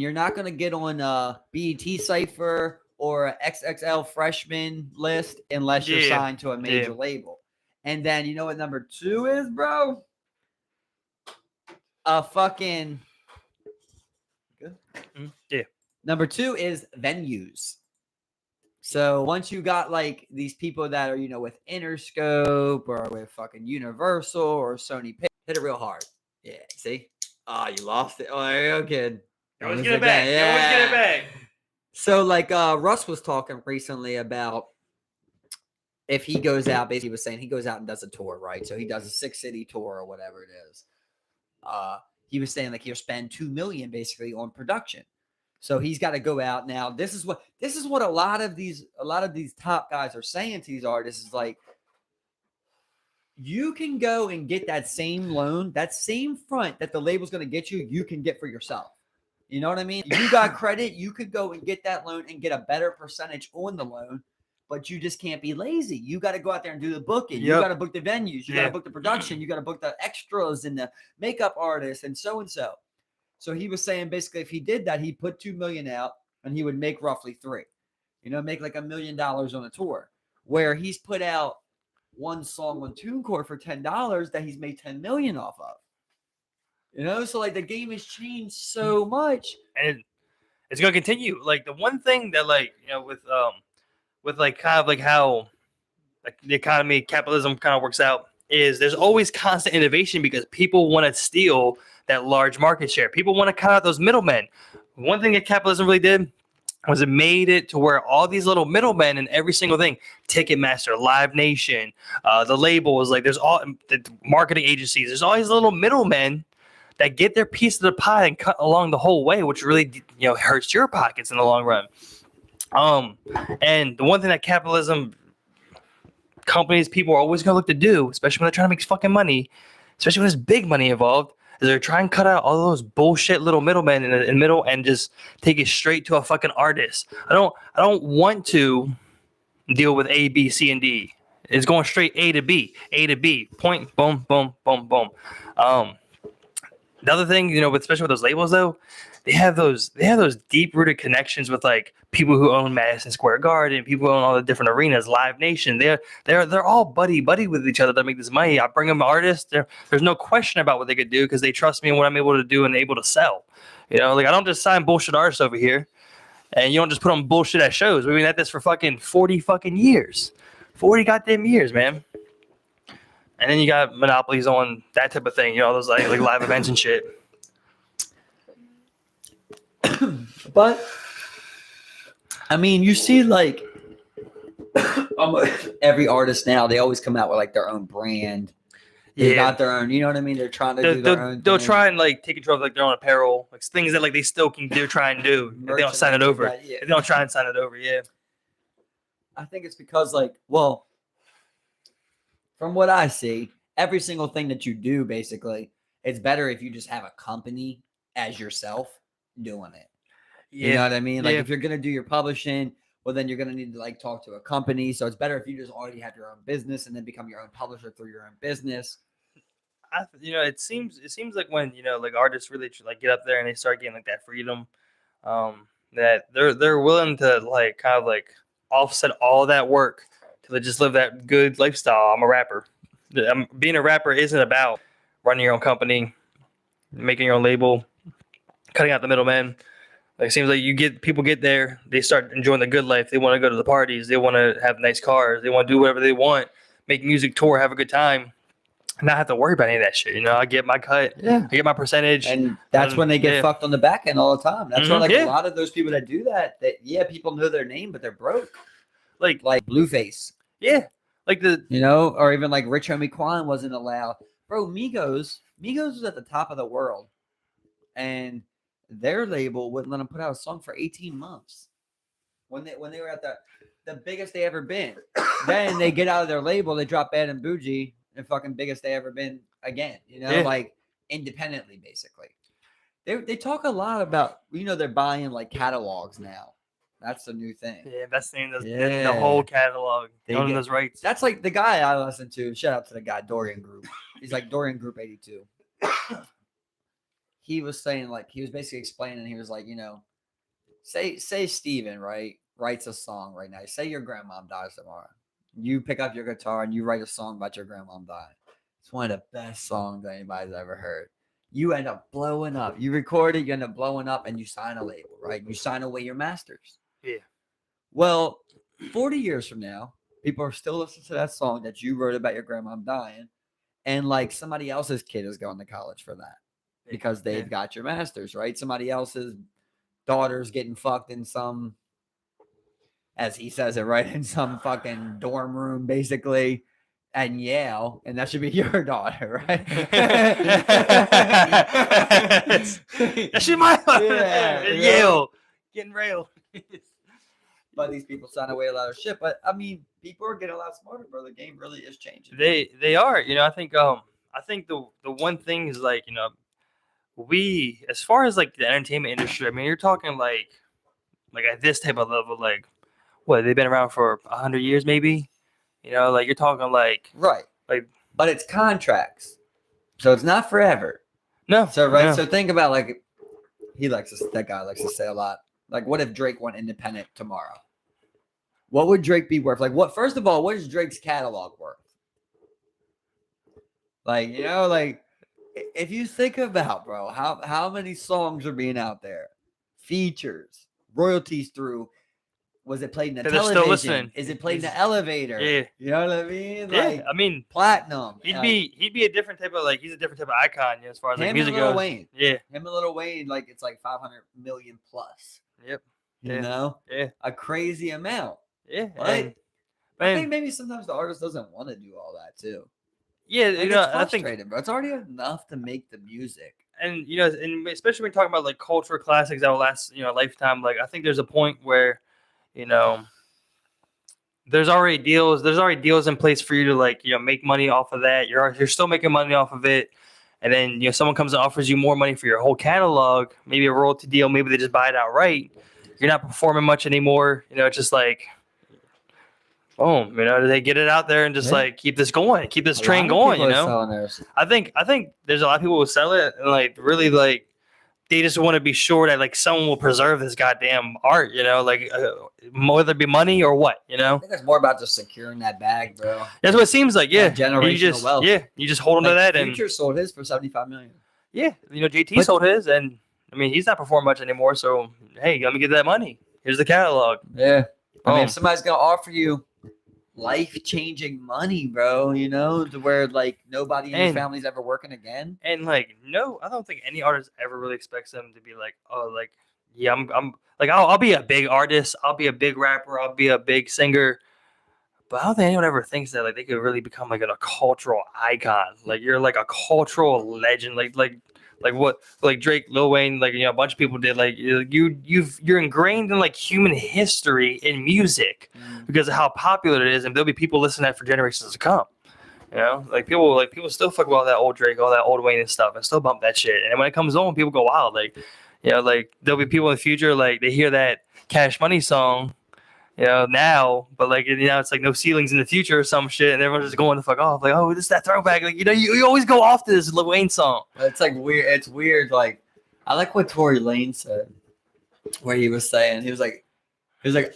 You're not going to get on a BET Cypher or a XXL freshman list unless you're signed to a major label. And then you know what number 2 is, bro? A fucking... Good? Yeah. Number 2 is venues. So once you got like these people that are, you know, with Interscope or with fucking Universal or Sony, hit it real hard. Yeah, see? Oh, you lost it. Oh, there you go, kid. Always get it back. Yeah. Always get it back. So like Russ was talking recently about if he goes out, basically he was saying he goes out and does a tour, right? So he does a 6-city tour or whatever it is. He was saying like he'll spend $2 million basically on production. So he's got to go out now. This is what a lot of these top guys are saying to these artists is like, you can go and get that same loan, that same front that the label's going to get you, you can get for yourself. You know what I mean? You got credit, you could go and get that loan and get a better percentage on the loan, but you just can't be lazy. You got to go out there and do the booking. You got to book the venues. You got to book the production. You got to book the extras and the makeup artists and so. So he was saying basically if he did that, he'd put $2 million out and he would make roughly $3 million. You know, make like $1 million on a tour. Where he's put out one song on TuneCore for $10 that he's made $10 million off of. You know, so like the game has changed so much, and it's gonna continue. Like the one thing that, like, you know, with like kind of like how like the economy, capitalism kind of works out is there's always constant innovation because people want to steal that large market share. People want to cut out those middlemen. One thing that capitalism really did was it made it to where all these little middlemen in every single thing, Ticketmaster, Live Nation, the labels, like there's all the marketing agencies, there's all these little middlemen that get their piece of the pie and cut along the whole way, which really, you know, hurts your pockets in the long run. And the one thing that capitalism companies, people are always going to look to do, especially when they're trying to make fucking money, especially when there's big money involved, is they're trying to cut out all those bullshit little middlemen in the middle and just take it straight to a fucking artist. I don't want to deal with A, B, C, and D. It's going straight A to B, point, boom, boom, boom, boom. The other thing, you know, especially with those labels though, they have those deep rooted connections with like people who own Madison Square Garden, people who own all the different arenas, Live Nation. They're all buddy with each other to make this money. I bring them artists. There's no question about what they could do because they trust me and what I'm able to do and able to sell. You know, like I don't just sign bullshit artists over here, and you don't just put on bullshit at shows. We've been at this for fucking 40 fucking years, 40 goddamn years, man. And then you got monopolies on that type of thing, you know, those like live events and shit. But I mean, you see, like almost every artist now, they always come out with like their own brand. They got their own, you know what I mean? They're trying to do their own. They'll try and like take control of like their own apparel, like things that like they still can do, try and do. If they don't sign it over. If they don't try and sign it over, I think it's because like, well, from what I see, every single thing that you do, basically, it's better if you just have a company as yourself doing it. You know what I mean? Like if you're gonna do your publishing, well, then you're gonna need to like talk to a company. So it's better if you just already have your own business and then become your own publisher through your own business. You know, it seems like when, you know, like artists really like get up there and they start getting like that freedom, that they're willing to like kind of like offset all of that work to just live that good lifestyle. I'm a rapper. Being a rapper isn't about running your own company, making your own label, cutting out the middlemen. Like it seems like people get there, they start enjoying the good life. They want to go to the parties, they want to have nice cars, they want to do whatever they want, make music, tour, have a good time, and not have to worry about any of that shit. You know, I get my cut, I get my percentage, and that's when they get fucked on the back end all the time. That's why, like a lot of those people that do that, people know their name, but they're broke. Like Blueface, like the, you know, or even like Rich Homie Quan wasn't allowed. Bro, Migos was at the top of the world, and their label wouldn't let them put out a song for 18 months when they were at the biggest they ever been. Then they get out of their label, they drop Bad and Bougie, and fucking biggest they ever been again, you know, like independently, basically. They talk a lot about, you know, they're buying like catalogs now. That's the new thing. Yeah, that's the whole catalog. They own those rights. That's like the guy I listen to. Shout out to the guy, Dorian Group. He's like Dorian Group 82. he was saying, like, he was basically explaining, he was like, you know, say Steven, right, writes a song right now. Say your grandmom dies tomorrow. You pick up your guitar and you write a song about your grandmom dying. It's one of the best songs anybody's ever heard. You end up blowing up. You record it, you end up blowing up, and you sign a label, right? You sign away your masters. Yeah. Well, 40 years from now, people are still listening to that song that you wrote about your grandmom dying, and like somebody else's kid is going to college for that because they've got your masters, right? Somebody else's daughter's getting fucked in some, as he says it, right, in some fucking dorm room, basically, at Yale, and that should be your daughter, right? That should be my Yeah, Yale getting railed. But these people sign away a lot of shit. But I mean, people are getting a lot smarter, bro. The game really is changing. They are. You know, I think the one thing is, like, you know, we, as far as like the entertainment industry, I mean, you're talking like at this type of level, like, what, they've been around for 100 years, maybe. You know, like, you're talking like, Right. like, but it's contracts, so it's not forever. no. So right. No. So think about, like, that guy likes to say a lot. Like, what if Drake went independent tomorrow? What would Drake be worth? Like, what? First of all, what is Drake's catalog worth? Like, you know, like, if you think about, bro, how many songs are being out there, features, royalties through. Was it played in the They're still television? listening. Is it played in the elevator? Yeah. You know what I mean? Yeah, Like, I mean, platinum. he'd be a different type of, like, he's a different type of icon, you know, as far as like him music and Lil goes. Wayne. Yeah. Him and Lil Wayne, like, it's like 500 million plus. Yep. You Yeah. know? Yeah. A crazy amount. Yeah. Right? And I think maybe sometimes the artist doesn't want to do all that too. yeah, Like, you know, it's I think, frustrating, bro. It's already enough to make the music. and, you know, and especially when talking about like cultural classics that will last, you know, a lifetime. Like, I think there's a point where, you know, there's already deals in place for you to, like, you know, make money off of that. You're still making money off of it, and then, you know, someone comes and offers you more money for your whole catalog, maybe a royalty deal, maybe they just buy it outright. You're not performing much anymore. You know, it's just like, boom. You know, they get it out there and just like keep this going, keep this train going. You know, I think there's a lot of people who sell it and, like, really, like, they just want to be sure that, like, someone will preserve this goddamn art, you know, like, whether it be money or what, you know. I think it's more about just securing that bag, bro. That's what it seems like. Yeah, generational wealth. Yeah, you just hold on to that. Future And sold his for 75 million. Yeah, you know, JT sold his, and I mean, he's not performing much anymore. So hey, let me get that money. Here's the catalog. Yeah, I mean, if somebody's gonna offer you life-changing money, bro, you know, to where, like, nobody in your family's ever working again. And, like, no, I don't think any artist ever really expects them to be like, oh, like, yeah, I'm like, I'll be a big artist, I'll be a big rapper, I'll be a big singer. But I don't think anyone ever thinks that, like, they could really become like a cultural icon. Like, you're like a cultural legend. Like what, like Drake, Lil Wayne, like, you know, a bunch of people did. Like, you're ingrained in, like, human history in music because of how popular it is, and there'll be people listening to that for generations to come. You know, like, people still fuck with all that old Drake, all that old Wayne and stuff, and still bump that shit. And when it comes on, people go wild. Like, you know, like, there'll be people in the future, like, they hear that Cash Money song, you know, now, but, like, you know, it's like No Ceilings in the future or some shit, and everyone's just going the fuck off, like, oh, this is that throwback. Like, you know, you always go off to this Lil Wayne song. It's like weird. It's weird. Like, I like what Tory Lane said, where he was saying,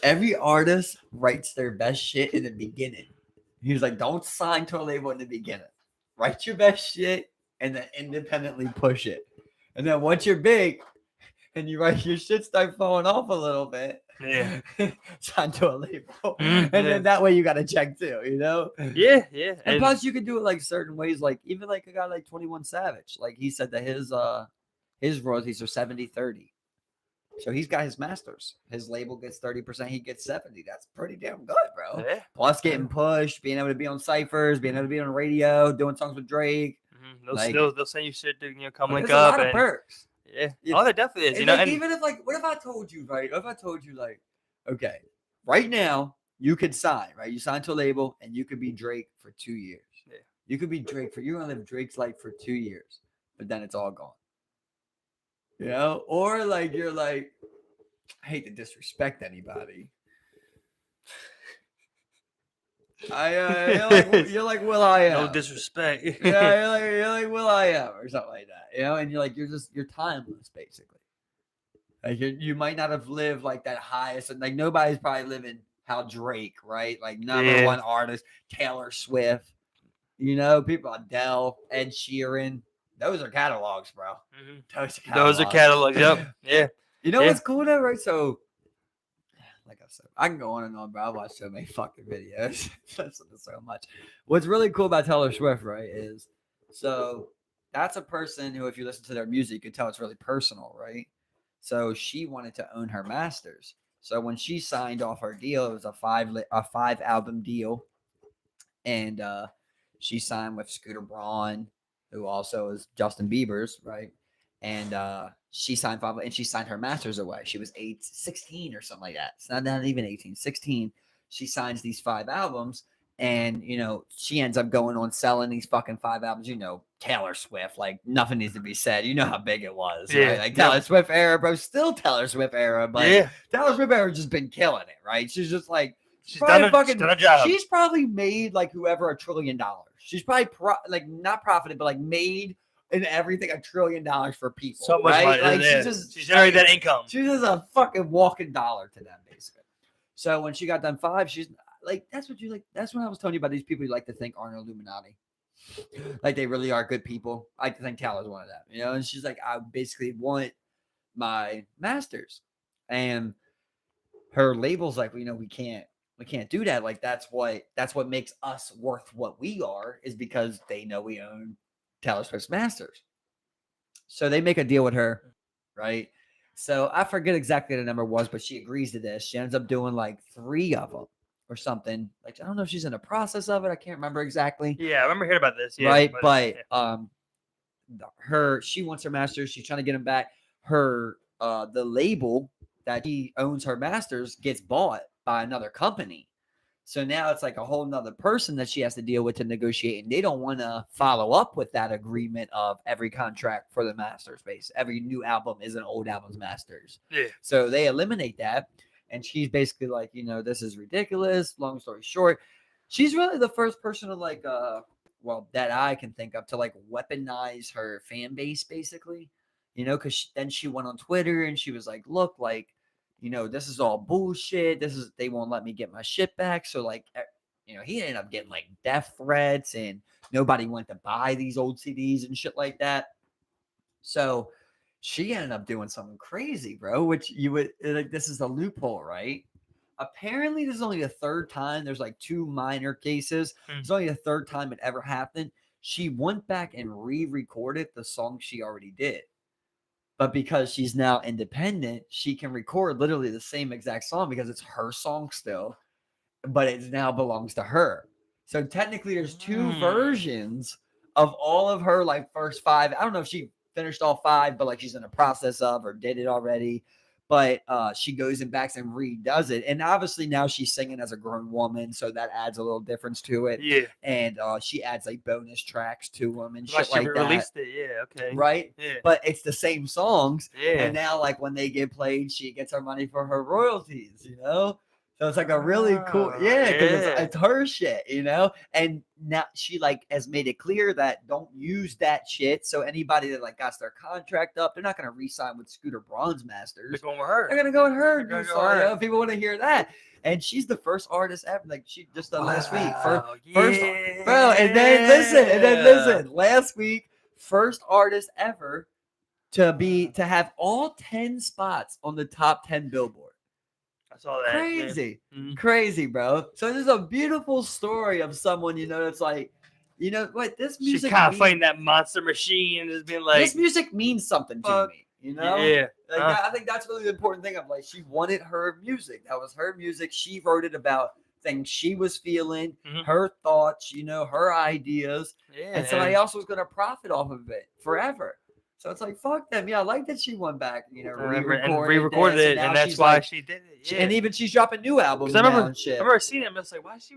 every artist writes their best shit in the beginning. He was like, don't sign to a label in the beginning. Write your best shit and then independently push it. And then once you're big and you write your shit start falling off a little bit, yeah, sign to a label. And then that way you got to check too, you know? Yeah. And plus you can do it like certain ways, like even like a guy like 21 Savage. Like, he said that his royalties are 70-30. So he's got his masters. His label gets 30%, he gets 70%. That's pretty damn good, bro. Yeah. Plus getting pushed, being able to be on ciphers, being able to be on the radio, doing songs with Drake. They'll send you shit to, you know, come link up. There's a lot of perks. Yeah. Oh, there definitely is. You know, like, and even if, like, what if I told you, right? If I told you, like, okay, right now you could sign, right? You sign to a label and you could be Drake for 2 years. Yeah. You could be Drake you're gonna live Drake's life for 2 years, but then it's all gone. You know, or like you're like, I hate to disrespect anybody. You're like Will I Am. No disrespect. Yeah, you're like Will I Am or something like that. And you're timeless basically. Like you might not have lived like that highest, and like nobody's probably living how Drake, right? Like number one artist, Taylor Swift. People Adele, Ed Sheeran. Those are catalogs, bro. Mm-hmm. Those are catalogs. Yep. Yeah. What's cool though, right? So, like I said, I can go on and on, bro. I watch so many fucking videos. So much. What's really cool about Taylor Swift, right, is so that's a person who, if you listen to their music, you can tell it's really personal, right? So she wanted to own her masters. So when she signed off her deal, it was a 5 album deal, and she signed with Scooter Braun, who also is Justin Bieber's, right? And she signed 5, and she signed her masters away. She was 16 or something like that. It's not even 18, 16. She signs these 5 albums, and she ends up going on selling these fucking 5 albums. Taylor Swift, like nothing needs to be said. You know how big it was, right? Like Taylor Swift era, bro. Still Taylor Swift era, but Taylor Swift era just been killing it, right? She's just like she's done a job. She's probably made like whoever $1 trillion. She's probably not profited, but like made in everything $1 trillion for people. So much money. Like she's generated that income. She's just a fucking walking dollar to them, basically. So when she got done 5, she's like, that's what I was telling you about these people you like to think aren't Illuminati. Like they really are good people. I like to think Taylor's one of them, and she's like, I basically want my masters. And her label's like, we can't do that. Like that's what makes us worth what we are, is because they know we own Taylor Swift's masters. So they make a deal with her, right? So I forget exactly the number was, but she agrees to this. She ends up doing like 3 of them or something. Like I don't know if she's in the process of it. I can't remember exactly. Yeah, I remember hearing about this. Yeah, right, but she wants her masters. She's trying to get them back. Her the label that she owns her masters gets bought by another company. So now it's like a whole nother person that she has to deal with to negotiate. And they don't want to follow up with that agreement of every contract for the masters base. Every new album is an old album's masters. Yeah. So they eliminate that. And she's basically like, this is ridiculous. Long story short, she's really the first person to like, that I can think of to like weaponize her fan base, basically, because then she went on Twitter and she was like, look, like, this is all bullshit. They won't let me get my shit back. So like, he ended up getting like death threats and nobody went to buy these old CDs and shit like that. So she ended up doing something crazy, bro, which you would like, this is a loophole, right? Apparently this is only the 3rd time. There's like 2 minor cases. It's only the 3rd time it ever happened. She went back and re-recorded the song she already did. But because she's now independent, she can record literally the same exact song because it's her song still, but it now belongs to her. So technically there's 2 versions of all of her like first 5. I don't know if she finished all 5, but like she's in the process of or did it already. But she goes and backs and redoes it. And obviously now she's singing as a grown woman, so that adds a little difference to it. Yeah. And she adds like bonus tracks to them and shit like that. Released it, yeah, okay. Right? Yeah. But it's the same songs. Yeah. And now like when they get played, she gets her money for her royalties, So it's like a really cool, because it's her shit, And now she like has made it clear that don't use that shit. So anybody that like got their contract up, they're not going to re-sign with Scooter Braun's masters. They're going with her. They're going to go with her. People want to hear that. And she's the first artist ever. Like she just done last week. First, bro. And then listen. Last week, first artist ever to have all 10 spots on the top 10 Billboard. I saw that. Crazy, bro. So this is a beautiful story of someone, that's like, what this music. She's kind of fighting that monster machine and just being like, this music means something to me, Yeah. I think that's really the important thing. Of like, she wanted her music. That was her music. She wrote it about things she was feeling, her thoughts, her ideas, and somebody else was going to profit off of it forever. So it's like, fuck them. Yeah, I like that she went back, re-recorded it, and that's why she did it. Yeah. And even she's dropping new albums I now remember, and shit. I remember seeing it. I'm just like, why she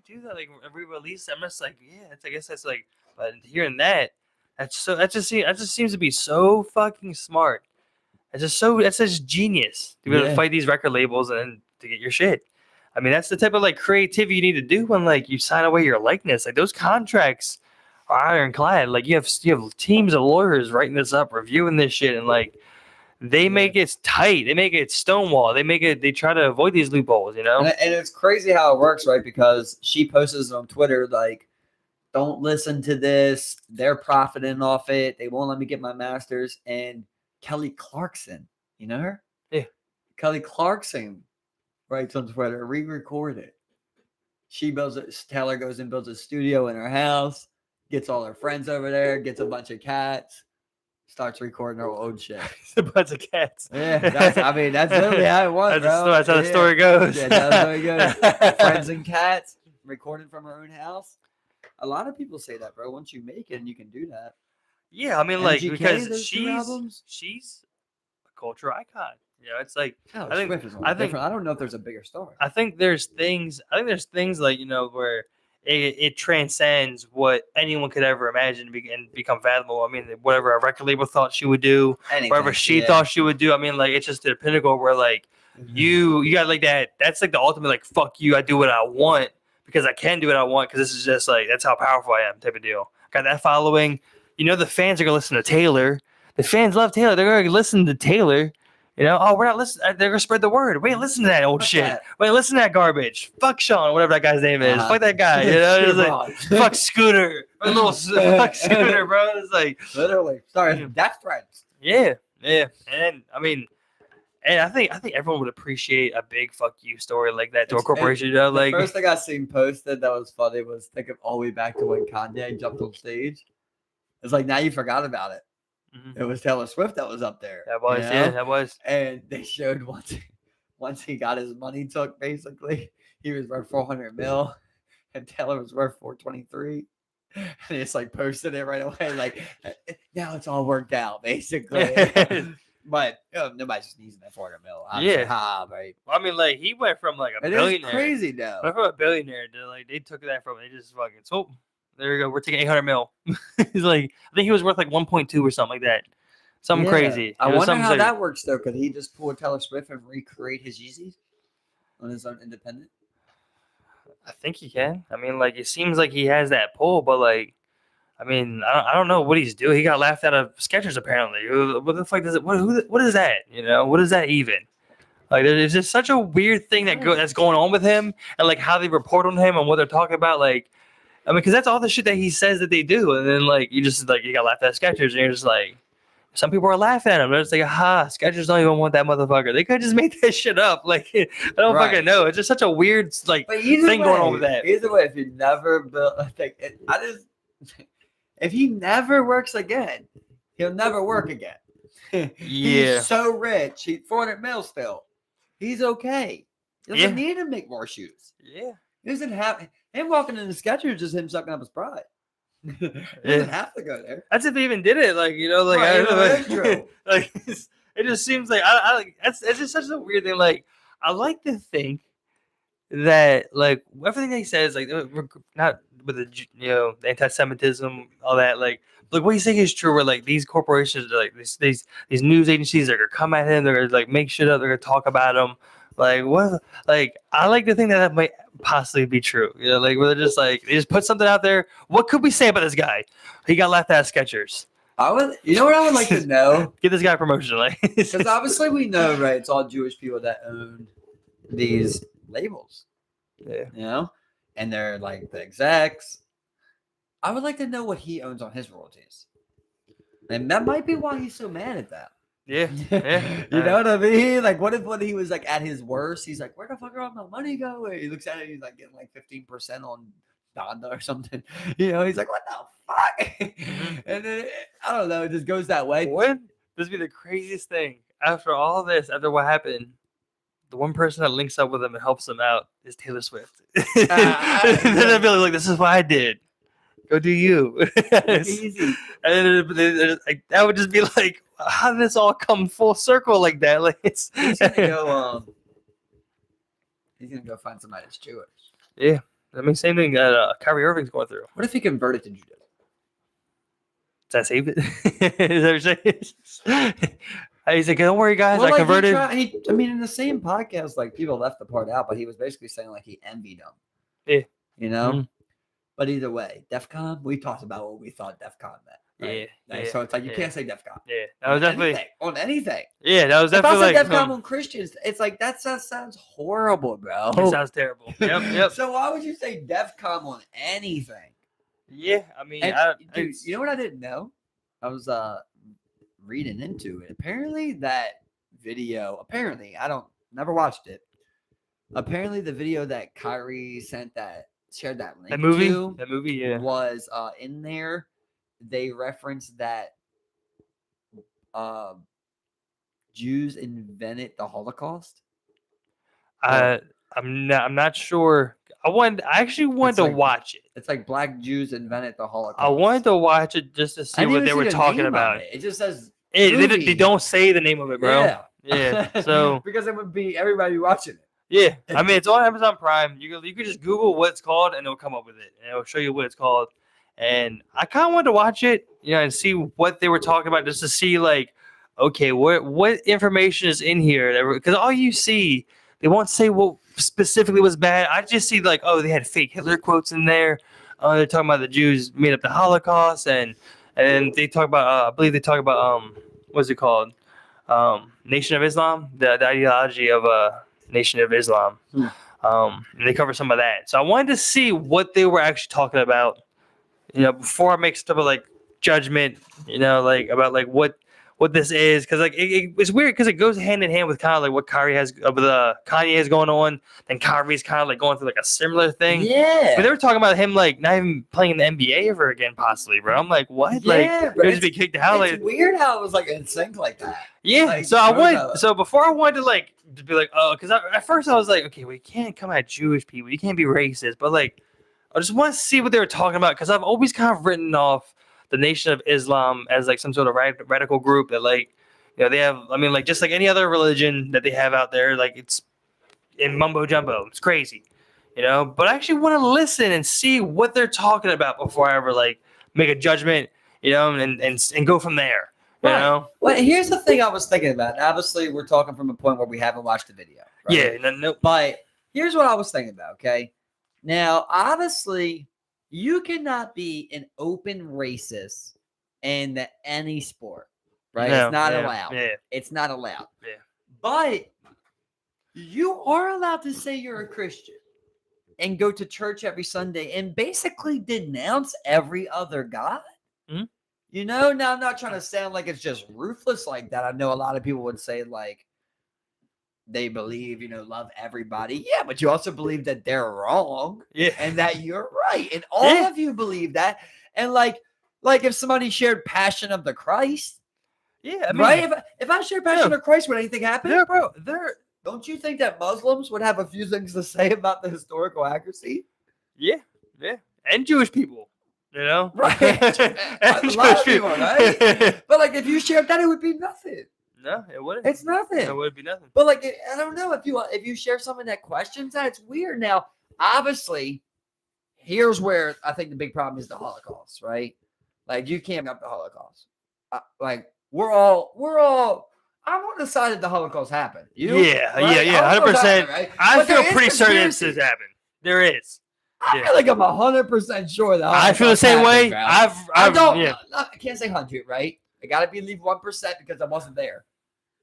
do that? Like re-release. I'm just like, I guess that's like, but hearing that just seems to be so fucking smart. That's just genius to be able to fight these record labels and to get your shit. I mean, that's the type of like creativity you need to do when like you sign away your likeness. Like those contracts are ironclad. Like you have teams of lawyers writing this up, reviewing this shit, and like they make it tight. They make it stonewall. They try to avoid these loopholes. You know. And it's crazy how it works, right? Because she posts on Twitter like, "Don't listen to this. They're profiting off it. They won't let me get my master's." And Kelly Clarkson, you know her? Yeah. Kelly Clarkson writes on Twitter, re-record it. She builds it. Taylor goes and builds a studio in her house, gets all her friends over there, gets a bunch of cats, starts recording her old shit. A bunch of cats. Yeah, that's literally how it was, bro. That's how the story goes. Yeah, that's how it goes. Friends and cats, recording from her own house. A lot of people say that, bro. Once you make it, and you can do that. Yeah, I mean, like MGK, because those two albums? she's a culture icon. You know, it's like Taylor I think Swift is I think different. I don't know if there's a bigger star. I think there's things like, you know, where it transcends what anyone could ever imagine and become fathomable. I mean, whatever a record label thought she would do, Anything, whatever she thought she would do. I mean, like it's just the pinnacle where like you got like that. That's like the ultimate like fuck you. I do what I want because I can do what I want because this is just like that's how powerful I am type of deal. Got that following. You know, the fans are gonna listen to Taylor. The fans love Taylor. They're gonna listen to Taylor. You know, oh, we're not listening. They're gonna spread the word. Wait, listen to that old shit. That? Wait, listen to that garbage. Fuck Sean, whatever that guy's name is. Fuck that guy. You know, it's like fuck Scooter. A little fuck Scooter, bro. It's like literally. Sorry, that's friends. Yeah. And I mean, and I think everyone would appreciate a big fuck you story like that to a corporation. You know, like the first thing I seen posted that was funny was thinking all the way back to when Kanye jumped on stage. It's like now you forgot about it. It was Taylor Swift that was up there. That was, you know? yeah, that was. And they showed once he got his money took, basically, he was worth 400 mil, and Taylor was worth 423. And he just like posted it right away, like now it's all worked out, basically. But nobody's sneezing at 400 mil. Right. I mean, like he went from like a it billionaire. Is crazy though. Went from a billionaire to like they took that from they just fucking so. There you go. We're taking 800 mil. He's like, I think he was worth like 1.2 or something like that. Something crazy. I wonder how that works though. Could he just pull Taylor Swift and recreate his Yeezys on his own independent? I think he can. I mean, like it seems like he has that pull, but like, I mean, I don't know what he's doing. He got laughed out of Skechers apparently. What the fuck does it? What is that? You know, what is that even? Like, there's just such a weird thing that's going on with him, and like how they report on him and what they're talking about, like. I mean, because that's all the shit that he says that they do, and then like you got laughed at Skechers, and you're just like, some people are laughing at him. They're just like, Skechers don't even want that motherfucker. They could just make that shit up. Like, I don't fucking know. It's just such a weird like thing going on with that. Either way, if you never build, if he never works again, he'll never work again. Yeah, he's so rich. He's 400 mil still. He's okay. He doesn't need to make more shoes. Yeah, he doesn't have. Him walking in the Skechers is just him sucking up his pride. He doesn't have to go there. That's if they even did it. Like, you know, like, I don't know, like it just seems like it's just such a weird thing. Like, I like to think that like everything he says, like not with the the anti-Semitism, all that, like what he's saying is true. Where like these corporations, like these news agencies, are gonna come at him. They're gonna like make shit up. They're gonna talk about him. Like what? Like I like to think that might possibly be true. You know, like where they're just like they just put something out there. What could we say about this guy? He got laughed at Skechers. You know what I would like to know? Get this guy promotion, like because obviously we know, right? It's all Jewish people that own these labels. Yeah, you know, and they're like the execs. I would like to know what he owns on his royalties, and that might be why he's so mad at that. Yeah. You know what I mean? Like, what if when he was like at his worst, he's like, "Where the fuck are all my money going?" He looks at it, he's like getting like 15% on Donda or something. You know, he's like, "What the fuck?" And then I don't know, it just goes that way. Wouldn't this be the craziest thing? After all this, after what happened, the one person that links up with him and helps him out is Taylor Swift. Then I'd be like, "This is what I did. Go do you." Easy. And then that would just be like, how did this all come full circle like that? Like he's gonna go. He's gonna go find somebody that's Jewish. Yeah, I mean, same thing that Kyrie Irving's going through. What if he converted to Judaism? Does that save it? Is that what you're saying? He's like, don't worry, guys, Well, I like converted. I mean, in the same podcast, like people left the part out, but he was basically saying like he envied them. Yeah. You know. Mhm. But either way, DEF CON, we talked about what we thought DEF CON meant. Right? Yeah. So it's like you can't say DEF CON. Yeah, that was definitely on anything. Yeah, that was If I definitely say like DEF CON on Christians, it's like that sounds horrible, bro. it sounds terrible. Yep. So why would you say DEF CON on anything? Yeah, I mean, And, dude, you know what I didn't know? I was reading into it. Apparently that video. Apparently, I don't never watched it. Apparently, the video that Kyrie shared that link that movie, to yeah. was in there. They referenced that Jews invented the Holocaust. I'm not sure. I actually wanted to watch it. It's like Black Jews invented the Holocaust. I wanted to watch it just to see what they were talking about. It just says they don't say the name of it, bro. Yeah. So because it would be everybody watching it. Yeah, I mean, it's on Amazon Prime. You could just Google what it's called, and it'll come up with it, and it'll show you what it's called. And I kind of wanted to watch it, and see what they were talking about, just to see, like, okay, what information is in here? Because all you see, they won't say what specifically was bad. I just see, like, oh, they had fake Hitler quotes in there. They're talking about the Jews made up the Holocaust, and they talk about, I believe they talk about, what's it called? Nation of Islam, the ideology of Nation of Islam. And they cover some of that. So I wanted to see what they were actually talking about, before I make stuff like judgment, like about like what this is, because like it's weird because it goes hand in hand with kind of like what Kanye has going on, and Kyrie's kind of like going through like a similar thing. Yeah, but they were talking about him like not even playing in the NBA ever again, possibly, bro. I'm like, what? Yeah, like he was be kicked out. It's weird how it was like in sync like that. Yeah. Like, so before I wanted to like to be like, oh, because at first I was like, okay, well, you can't come at Jewish people, you can't be racist, but like I just want to see what they were talking about, because I've always kind of written off the Nation of Islam as like some sort of radical group that like, they have, I mean, like just like any other religion that they have out there, like it's in mumbo jumbo, it's crazy, but I actually want to listen and see what they're talking about before I ever like make a judgment, and go from there. Well, here's the thing I was thinking about. Obviously, we're talking from a point where we haven't watched the video. Right? Yeah, no. But here's what I was thinking about, okay? Now, obviously, you cannot be an open racist in any sport, right? No, it's not allowed. Yeah. It's not allowed. Yeah. But you are allowed to say you're a Christian and go to church every Sunday and basically denounce every other God. Mm-hmm. Now I'm not trying to sound like it's just ruthless like that. I know a lot of people would say like they believe, love everybody. Yeah, but you also believe that they're wrong. Yeah. And that you're right. And all of you believe that. And like if somebody shared Passion of the Christ. Yeah, I mean, right? If I shared Passion of Christ, would anything happen? Yeah, bro. Don't you think that Muslims would have a few things to say about the historical accuracy? Yeah. And Jewish people. Right. A lot of people, right? But like if you shared that, it would be nothing. No, it wouldn't. It's nothing. It would be nothing. But like, I don't know if you share something that questions that, it's weird. Now, obviously, here's where I think the big problem is the Holocaust, right? Like you can't up the Holocaust. Like we're all. I'm on the side that the Holocaust happened. Yeah, right? 100%. Right? I feel pretty certain this has happened. There is. I feel like I'm 100% sure that I feel the same way. I can't say 100, right? I got to believe 1% because I wasn't there,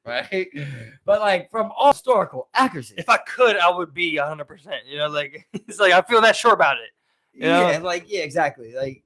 right? But like from all historical accuracy, if I could, I would be 100%. Like it's like I feel that sure about it. Yeah, exactly. Like,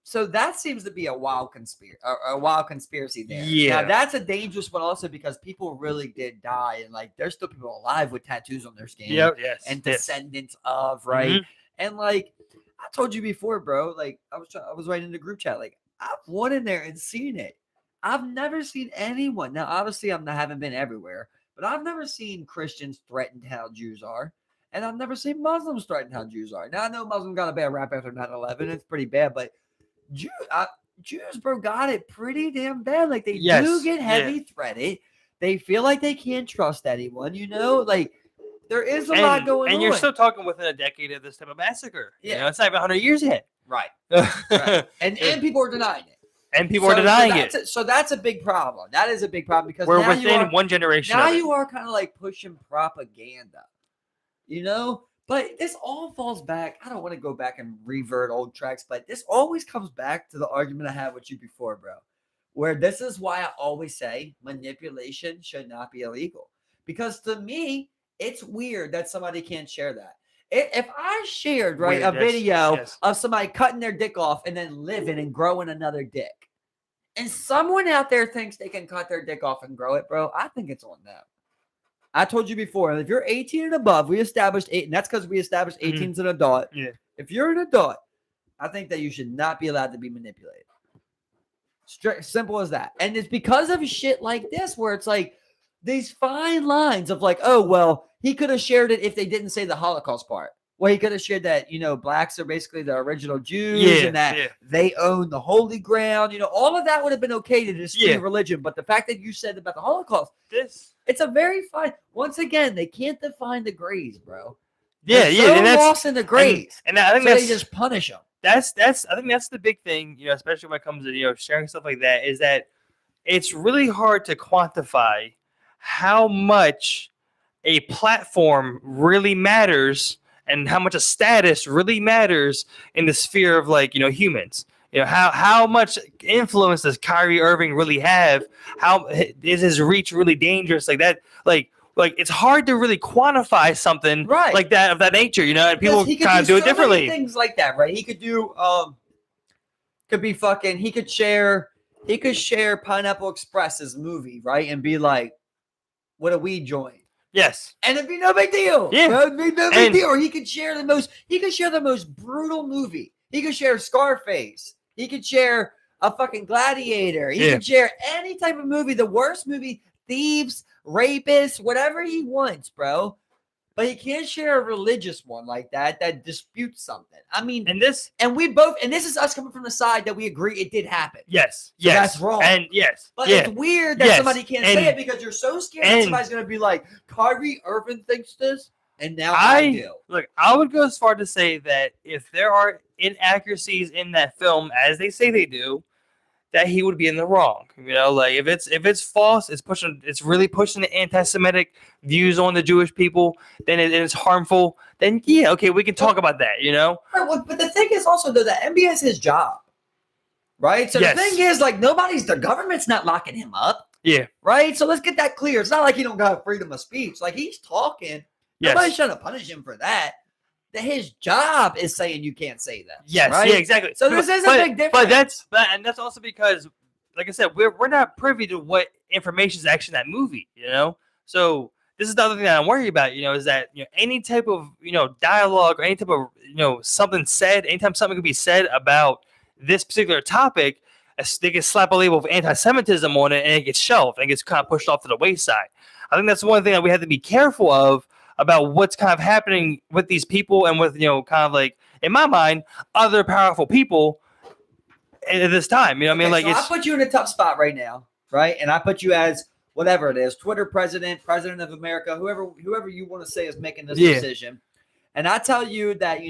so that seems to be a wild conspiracy there. Yeah, now, that's a dangerous one also because people really did die, and like there's still people alive with tattoos on their skin. And descendants of, right? Mm-hmm. And like I told you before, bro. Like I was writing in the group chat. Like I've went in there and seen it. I've never seen anyone. Now, obviously, I haven't been everywhere, but I've never seen Christians threaten how Jews are. And I've never seen Muslims threaten how Jews are. Now, I know Muslims got a bad rap after 9/11. It's pretty bad, but Jews, bro, got it pretty damn bad. Like, they do get heavy threatened. They feel like they can't trust anyone, Like, there is a lot going on. And you're still talking within a decade of this type of massacre. Yeah. It's not even 100 years yet. Right. And people are denying it. and people are denying it. So that's a big problem. That is a big problem because we're now within one generation. Now of it. you are kind of like pushing propaganda, you know. But this all falls back. I don't want to go back and revert old tracks, but this always comes back to the argument I had with you before, bro. Where this is why I always say manipulation should not be illegal. Because to me, it's weird that somebody can't share that. If I shared a video of somebody cutting their dick off and then living and growing another dick, and someone out there thinks they can cut their dick off and grow it, bro, I think it's on them. I told you before, if you're 18 and above, we established 8, and that's because we established 18 is an adult. Yeah. If you're an adult, I think that you should not be allowed to be manipulated. Simple as that. And it's because of shit like this where it's like these fine lines of like, oh, well, he could have shared it if they didn't say the Holocaust part. Well, he could have shared that, blacks are basically the original Jews and that they own the holy ground. All of that would have been okay to dispute religion. But the fact that you said about the Holocaust, it's a very fine. Once again, they can't define the grays, bro. They're so lost in the grays. And I think they just punish them. I think that's the big thing, especially when it comes to sharing stuff like that, is that it's really hard to quantify how much a platform really matters and how much a status really matters in the sphere of humans. How much influence does Kyrie Irving really have? How is his reach really dangerous? Like that, like it's hard to really quantify something like that of that nature, and people kind of do it differently. Things like that, right? He could do he could share Pineapple Express's movie, right? And be like, what a weed joint. Yes. And it'd be no big deal. Yeah. It'd be no big deal. Or he could share the most brutal movie. He could share Scarface. He could share a fucking Gladiator. He could share any type of movie, the worst movie, thieves, rapists, whatever he wants, bro. But he can't share a religious one like that disputes something. I mean, this is us coming from the side that we agree it did happen. Yes. So that's wrong. And but it's weird that somebody can't say it because you're so scared that somebody's going to be like, Kyrie Irving thinks this, and now I do. Look, I would go as far to say that if there are inaccuracies in that film, as they say they do, that he would be in the wrong. If it's false, it's really pushing the anti-Semitic views on the Jewish people, then it's harmful, then okay, we can talk about that, Right, well, but the thing is also though that NBA is his job. Right? So the thing is the government's not locking him up. Yeah. Right? So let's get that clear. It's not like he don't got freedom of speech. Like he's talking. Yes. Nobody's trying to punish him for that. His job is saying you can't say that. Yes, right? Yeah, exactly. So this is a big difference. But that's also because, like I said, we're not privy to what information is actually in that movie, So this is the other thing that I'm worried about, is that any type of dialogue or any type of something said, anytime something can be said about this particular topic, they can slap a label of anti-Semitism on it and it gets shelved and gets kind of pushed off to the wayside. I think that's one thing that we have to be careful of about what's kind of happening with these people and with, kind of like, in my mind, other powerful people at this time. I mean? Like, so I put you in a tough spot right now, right? And I put you as whatever it is, Twitter president of America, whoever you want to say is making this decision. And I tell you that,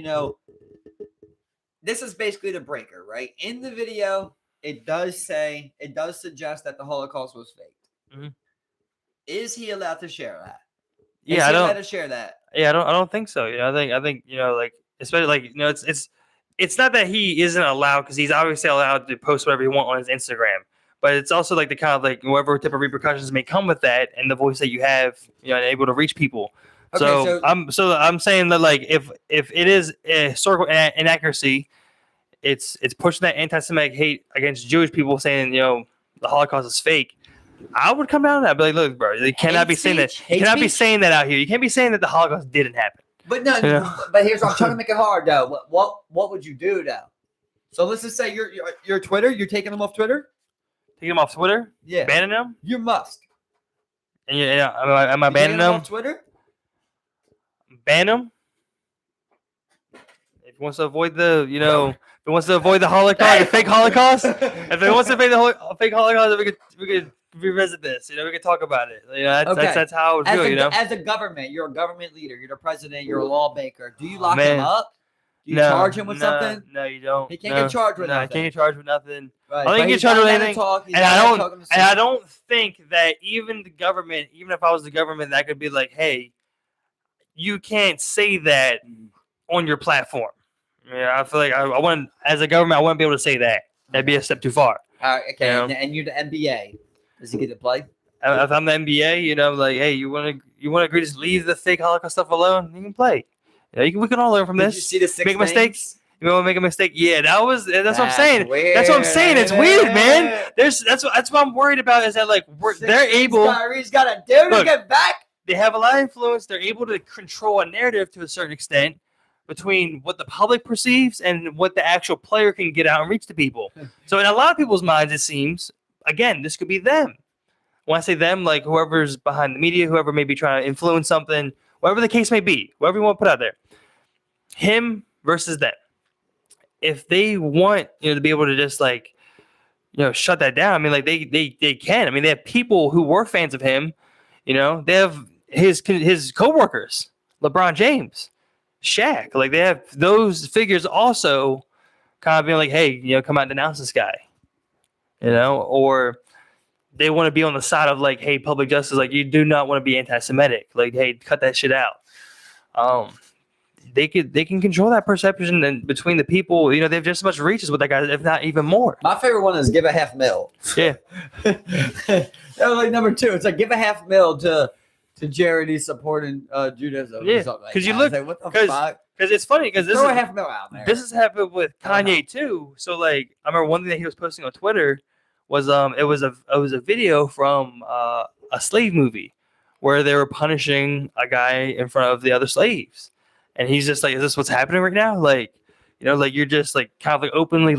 this is basically the breaker, right? In the video, it does suggest that the Holocaust was faked. Mm-hmm. Is he allowed to share that? Yeah, I don't. To share that. Yeah, I don't think so. I think like especially like it's not that he isn't allowed because he's obviously allowed to post whatever he wants on his Instagram, but it's also like the kind of like whatever type of repercussions may come with that and the voice that you have, and able to reach people. Okay, so I'm saying that like if it is a historical inaccuracy, it's pushing that anti-Semitic hate against Jewish people, saying the Holocaust is fake. I would come down to that. I'd be like, look, bro, you cannot be saying that. You cannot be saying that out here. You can't be saying that the Holocaust didn't happen. But no, but here's what I'm trying to make it hard though. What would you do though? So let's just say you're Twitter. You're taking them off Twitter. Taking them off Twitter? Yeah. Banning them? You must. And am I banning them off Twitter? Ban them. If he wants to avoid the, if he wants to avoid the Holocaust, the fake Holocaust. If he wants to avoid the fake Holocaust, we could revisit this. We could talk about it. That's how I would feel. As a government, you're a government leader. You're the president. You're a lawmaker. Do you lock him up? Do you charge him with something? No, you don't. He can't get charged with nothing. He can't get charged with nothing. Right. I don't think But he he's get charged not with allowed to anything. talk, he's And not I allowed to don't. talk And I don't think that even the government, even if I was the government, that could be like, hey, you can't say that on your platform. Yeah, I feel like I wouldn't, as a government, I wouldn't be able to say that. That'd be a step too far. Okay, You know? and you're the NBA. Does he get to play? If I'm the NBA, you know, like, hey, you want to agree to just leave the fake Holocaust stuff alone? You can play. You know, we can all learn from Did this. you see the six Make mistakes. You want to make a mistake? Yeah, that's what I'm saying. Weird. That's what I'm saying. It's weird, man. That's what I'm worried about is that like they're able. Kyrie's got to do to get back. They have a lot of influence. They're able to control a narrative to a certain extent between what the public perceives and what the actual player can get out and reach to people. So in a lot of people's minds, it seems, again, this could be them. When I say them, like whoever's behind the media, whoever may be trying to influence something, whatever the case may be, whoever you want to put out there, him versus them. If they want, to be able to just like, shut that down, I mean, like they can. I mean, they have people who were fans of him. They have his coworkers, LeBron James, Shaq. Like they have those figures also kind of being like, hey, come out and denounce this guy. Or they want to be on the side of like, hey, public justice, like you do not want to be anti-Semitic. Like, hey, cut that shit out. They can control that perception and between the people. They have just as much reach as what that guy, if not even more. My favorite one is give a $500,000. Yeah, that was like number 2. It's like give a $500,000 to charity supporting Judaism. Yeah, because you look, like, what the fuck? Because it's funny because throw a $500,000 out there. This has happened with Kanye too. So like, I remember one thing that he was posting on Twitter was it was a video from a slave movie where they were punishing a guy in front of the other slaves, and he's just like, "Is this what's happening right now?" Like, like you're just like kind of like openly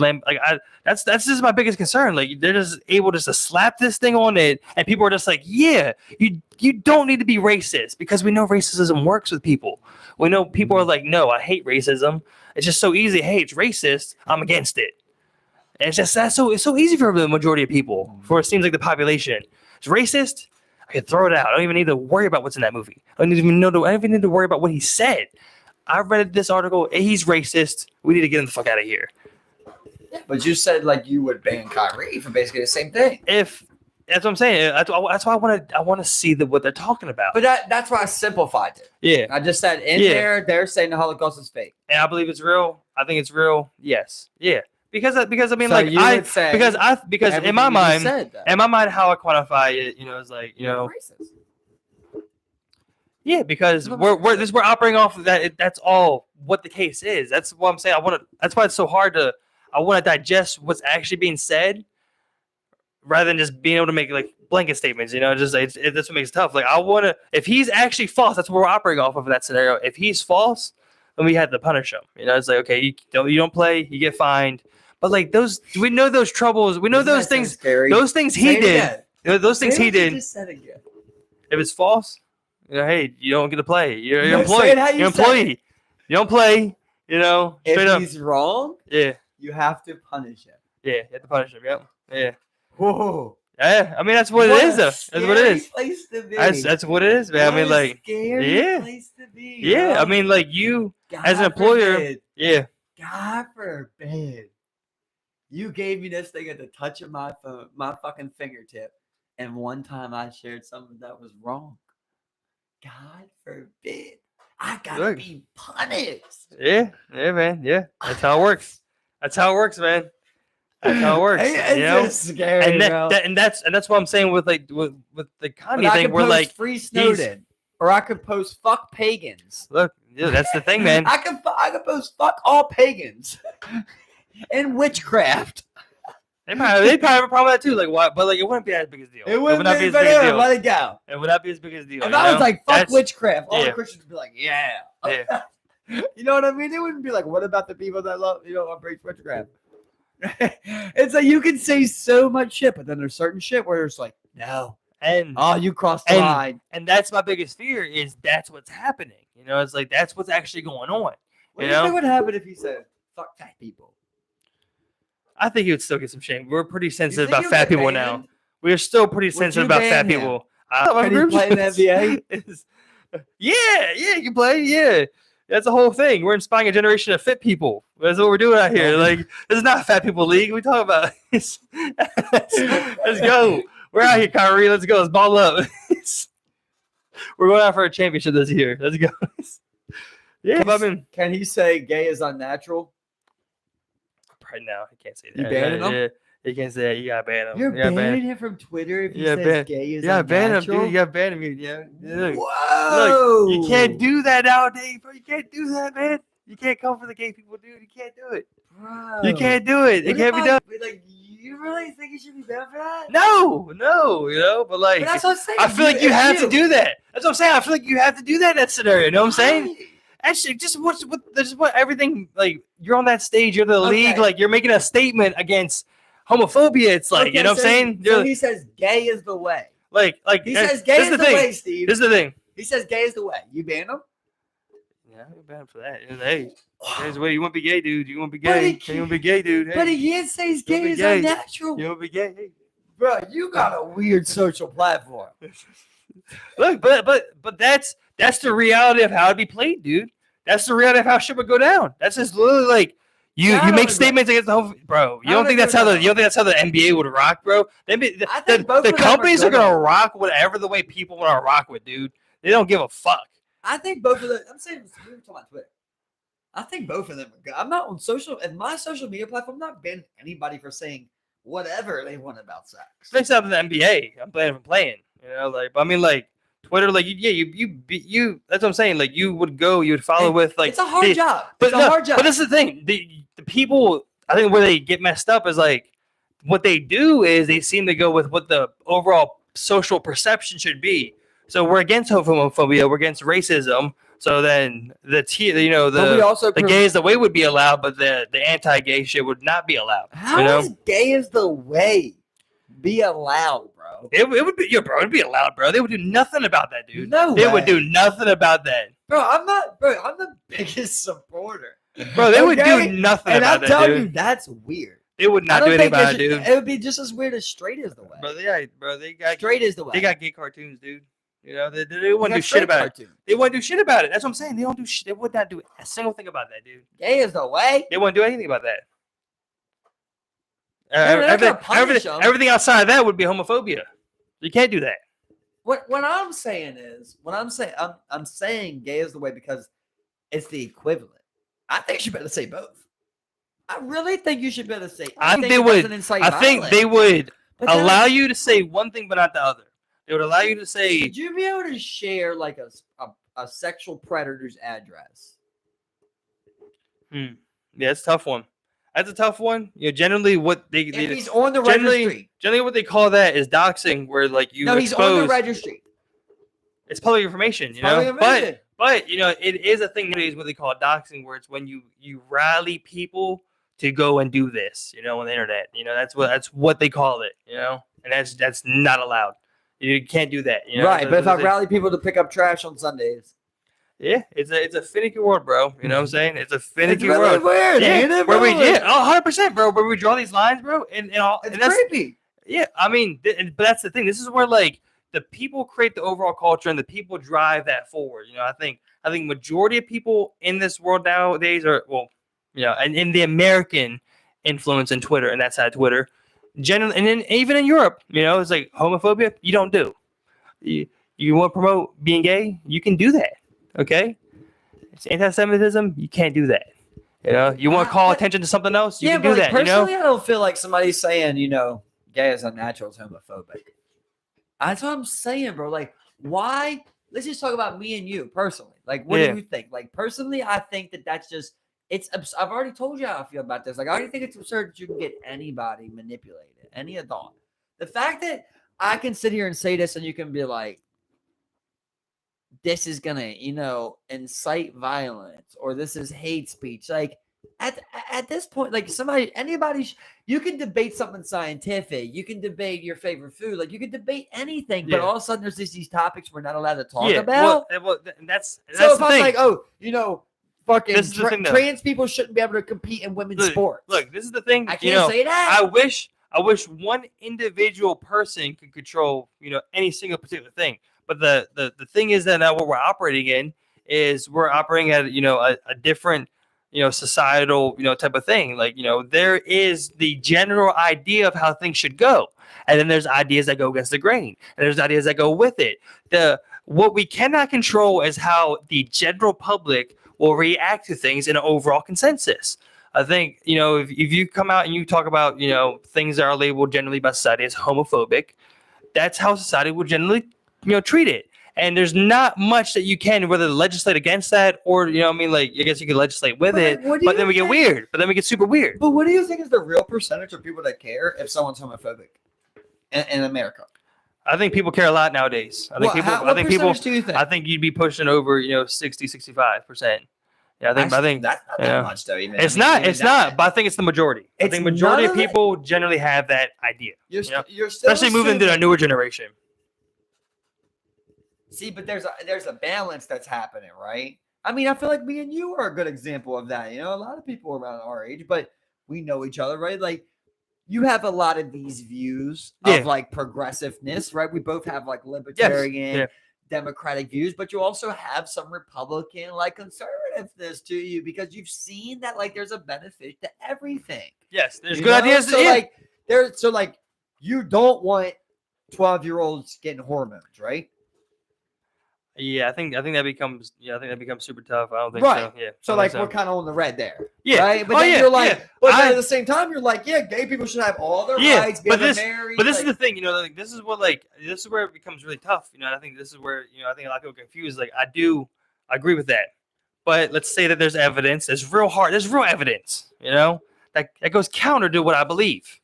that's just my biggest concern. Like they're just able just to slap this thing on it, and people are just like, "Yeah, you don't need to be racist because we know racism works with people. We know people are like, no, I hate racism. It's just so easy. Hey, it's racist. I'm against it." And it's just it's so easy for the majority of people. For it seems like the population, it's racist. I can throw it out. I don't even need to worry about what's in that movie. I don't even need to worry about what he said. I read this article. He's racist. We need to get him the fuck out of here. But you said like you would ban Kyrie for basically the same thing. If that's what I'm saying. That's why I want to see what they're talking about. But that's why I simplified it. Yeah. I just said there they're saying the Holocaust is fake. And I believe it's real. I think it's real. Yes. Yeah. Because I mean, so like because in my mind, how I quantify it, is like racist. Yeah, because we're operating off of that. That's all what the case is. That's what I'm saying. That's why it's so hard to. I want to digest what's actually being said, rather than just being able to make like blanket statements. Just that's what makes it tough. Like I want to. If he's actually false, that's what we're operating off of that scenario. If he's false, then we had to punish him. It's like okay, you don't play, you get fined. But like we know those troubles. We know those things. Those things he did. Those things he did. Just said again. If it's false. Hey, you don't get to play. You're an employee. You're an employee. You don't play. If he's wrong, yeah, you have to punish him. Yeah, you have to punish him. Yep. Yeah. Whoa. Yeah. I mean, that's what it is. Though. That's what it is. Place to be. That's what it is, man. I mean, like, place to be. Yeah. I mean, like you as an employer. Forbid. Yeah. God forbid. You gave me this thing at the touch of my phone, my fucking fingertip, and one time I shared something that was wrong. God forbid. I gotta be punished. Yeah, man. Yeah. That's how it works. That's how it works, man. That's how it works. It's scary, and that's what I'm saying with like with the Kanye thing. We're like free Snowden, or I could post fuck pagans. Look, that's the thing, man. I could post fuck all pagans and witchcraft. They probably have a problem with that too. Like what? But like it wouldn't be as big a deal. It would not be as big a deal. Let it go. It would not be as big a deal. If I was like fuck witchcraft, all the Christians would be like, yeah. You know what I mean? They wouldn't be like, what about the people that love embrace witchcraft? It's like you can say so much shit, but then there's certain shit where it's like, no. And you crossed the line. And that's my biggest fear is that's what's happening. It's like that's what's actually going on. What do you think would happen if he said fuck fat people? I think he would still get some shame. We're pretty sensitive about fat people now. We're still pretty sensitive about fat people. Can you play in the NBA? Yeah, you can play. Yeah. That's the whole thing. We're inspiring a generation of fit people. That's what we're doing out here. Like, this is not a fat people league. We talk about. Let's go. We're out here, Kyrie. Let's go. Let's ball up. We're going out for a championship this year. Let's go. Yeah, but I mean, can he say gay is unnatural? Right now, he can't say that. You banning him? Yeah, he can't say that. You gotta ban him. You're banning him from Twitter if he says gay is unnatural? Ban him, dude. You gotta ban him. Yeah. Look, Whoa! Look, you can't do that nowadays, bro. You can't do that, man. You can't come for the gay people, dude. You can't do it. Bro. You can't do it. It can't be done. Like, you really think you should be banned for that? No, but like, But that's what I'm saying. I feel like you have to do that. That's what I'm saying. I feel like you have to do that in that scenario. You know what I'm saying? Why? Actually, just what everything, like, you're on that stage, you're the league, like, you're making a statement against homophobia. It's like, you know what I'm saying? So he says gay is the way. Like he says gay is the way, Steve. This is the thing. He says gay is the way. You ban him? Yeah, you ban him for that. Hey, there's the way. You want to be gay, dude. You want to be gay. You want to be gay, dude. Hey, but he can't say he's gay is unnatural. You want to be gay? Hey. Bro, you got a weird social platform. Look, but that's the reality of how it'd be played, dude. That's the reality of how shit would go down. That's just literally like you make statements against the whole bro. You don't think that's how the NBA would rock, bro? The companies are gonna rock whatever the way people want to rock with, dude. They don't give a fuck. I think both of them. I'm saying we were talking about Twitter. I think both of them are good. I'm not on my social media platform. I'm not banning anybody for saying whatever they want about sex. Especially up in the NBA. I'm playing. You know, like, but I mean, like, Twitter, like, you. That's what I'm saying. Like, you would follow with, like, it's a hard job. But it's a hard job. But this is the thing. The people, I think, where they get messed up is, like, what they do is they seem to go with what the overall social perception should be. So we're against homophobia. We're against racism. So then the gay is the way would be allowed, but the anti-gay shit would not be allowed. How is gay is the way be allowed, bro? It would be, bro. It'd be allowed, bro. They would do nothing about that, dude. No they way. would do nothing about that, bro. I'm the biggest supporter, bro. They would do nothing about that, dude. And I'm telling you, that's weird. They would not do anything about it, dude. It would be just as weird as straight is the way. They got straight is the way. They got gay cartoons, dude. You know, they wouldn't do shit about it. They wouldn't do shit about it. That's what I'm saying. They don't do shit. They would not do a single thing about that, dude. Gay is the way. They wouldn't do anything about that. Everything outside of that would be homophobia. You can't do that. What I'm saying is, I'm saying gay is the way because it's the equivalent. I think you better say both. I really think you should better say. I think they would allow you to say one thing but not the other. It would allow you to say. Should you be able to share like a sexual predator's address? Yeah, it's a tough one. That's a tough one. You know, generally what if he's on the registry. Generally, what they call that is doxing, where like you. No, he's on the registry. It's public information, you know. But you know, it is a thing nowadays what they call doxing, where it's when you rally people to go and do this, you know, on the internet. You know, that's what they call it, you know, and that's not allowed. You can't do that, you know? Right? But if I rally people to pick up trash on Sundays, yeah, it's a finicky world, bro. You know what I'm saying? It's a finicky really world. Weird, ain't it, bro? 100%, bro. Where we draw these lines, bro, and that's creepy. Yeah, I mean, but that's the thing. This is where like the people create the overall culture, and the people drive that forward. You know, I think majority of people in this world nowadays are and in the American influence in Twitter and that side of Twitter. Generally, and then even in Europe, you know, it's like homophobia. You don't do. You want to promote being gay? You can do that. Okay. It's anti-Semitism. You can't do that. You know. You want to call attention to something else? You can do that. Personally, you know? I don't feel like somebody's saying, you know, gay is unnatural, is homophobic. That's what I'm saying, bro. Like, why? Let's just talk about me and you personally. Like, what do you think? Like, personally, I think that's just. I've already told you how I feel about this. Like, I already think it's absurd that you can get anybody manipulated, any adult. The fact that I can sit here and say this and you can be like, this is gonna, you know, incite violence or this is hate speech. Like, at this point, like anybody, you can debate something scientific. You can debate your favorite food. Like, you can debate anything. But all of a sudden, there's these topics we're not allowed to talk about. Well, that's so if the I'm thing. like, oh, you know. Fucking this is the thing, trans people shouldn't be able to compete in women's sports. Look, this is the thing. I can't say that. I wish one individual person could control, you know, any single particular thing. But the thing is that now what we're operating in is we're operating at a different societal type of thing. Like there is the general idea of how things should go, and then there's ideas that go against the grain, and there's ideas that go with it. What we cannot control is how the general public will react to things in an overall consensus. I think, if you come out and you talk about, things that are labeled generally by society as homophobic, that's how society will generally, treat it. And there's not much that you can whether legislate against that or, I guess you could legislate with it, but then we get weird. But then we get super weird. But what do you think is the real percentage of people that care if someone's homophobic in America? I think people care a lot nowadays. I think I think you'd be pushing over, 60, 65%. Yeah, I think that's not that much though. Even it's not. But I think it's the majority. I think majority of people generally have that idea. You're still especially moving to the newer generation. See, but there's a balance that's happening, right? I mean, I feel like me and you are a good example of that. A lot of people around our age, but we know each other, right? Like you have a lot of these views of like progressiveness, right? We both have like libertarian. Democratic views, but you also have some Republican like conservativeness to you because you've seen that like there's a benefit to everything. Yes, there's good ideas. So like you don't want 12-year-olds getting hormones, right? Yeah, I think that becomes super tough. I don't think so. Yeah. So like we're kind of on the red there. Yeah. Right. But then you're like, but at the same time, you're like, gay people should have all their rights. Get married. But this is the thing, this is where it becomes really tough. And I think this is where I think a lot of people get confused. Like I agree with that. But let's say that there's evidence. There's real evidence. That goes counter to what I believe.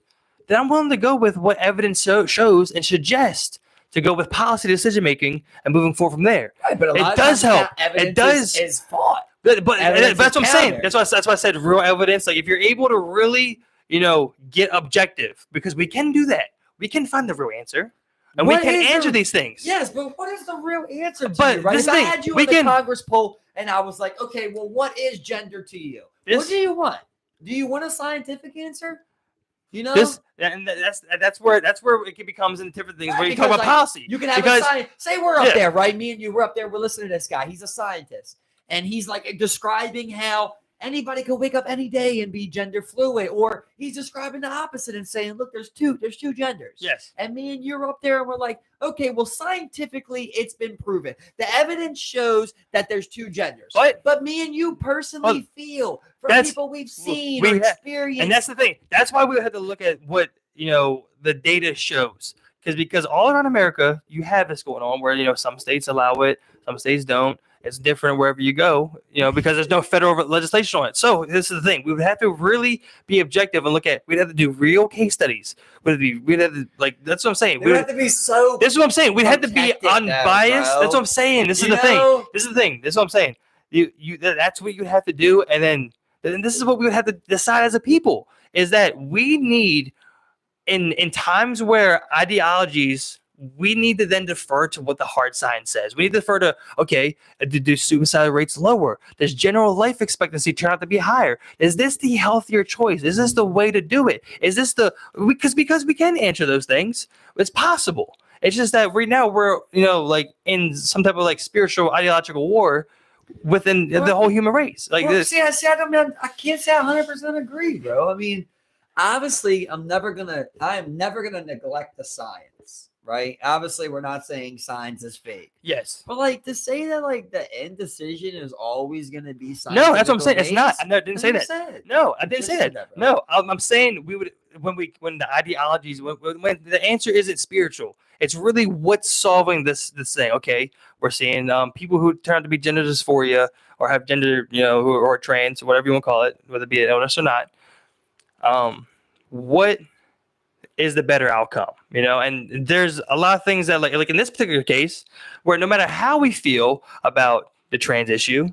Then I'm willing to go with what evidence shows and suggest. To go with policy decision making and moving forward from there. Right, but it does help. It does is fought. But that's what I'm saying. That's why I said real evidence. Like if you're able to really, get objective, because we can do that. We can find the real answer. And we can answer these things. Yes, but what is the real answer to but you, right? If I had you in the Congress poll and I was like, okay, well, what is gender to you? What do you want? Do you want a scientific answer? That's where it becomes into different things where you talk about policy. You can have a science. Say we're up there, right? Me and you, we're up there. We're listening to this guy. He's a scientist, and he's like describing how anybody can wake up any day and be gender fluid, or he's describing the opposite and saying, "Look, there's two genders." Yes. And me and you're up there, and we're like, "Okay, well, scientifically, it's been proven. The evidence shows that there's two genders." But me and you personally feel from people we've seen or experienced, and that's the thing. That's why we had to look at what the data shows, because all around America you have this going on where some states allow it, some states don't. It's different wherever you go, because there's no federal legislation on it. So this is the thing. We would have to really be objective and we'd have to do real case studies. We'd have to, that's what I'm saying. We'd have to be so. This is what I'm saying. We'd have to be unbiased. That's what I'm saying. This is the thing. This is the thing. This is what I'm saying. That's what you'd have to do. And then this is what we would have to decide as a people, is that we need, in times where ideologies, we need to then defer to what the hard science says. We need to defer to, okay, do suicide rates lower? Does general life expectancy turn out to be higher? Is this the healthier choice? Is this the way to do it? Is this because we can answer those things. It's possible. It's just that right now we're, in some type of spiritual ideological war within the whole human race. I can't say I 100% agree, bro. I mean, obviously I am never gonna neglect the science. Right. Obviously, we're not saying science is fake. Yes. But to say that the end decision is always going to be science. No, that's what I'm saying. It's not. I didn't say that. No, I didn't say that. No, I'm saying we would when the ideologies when the answer isn't spiritual. It's really what's solving this thing. Okay, we're seeing people who turn out to be gender dysphoria or have gender, who are trans or whatever you want to call it, whether it be an illness or not. What is the better outcome, and there's a lot of things that like in this particular case where no matter how we feel about the trans issue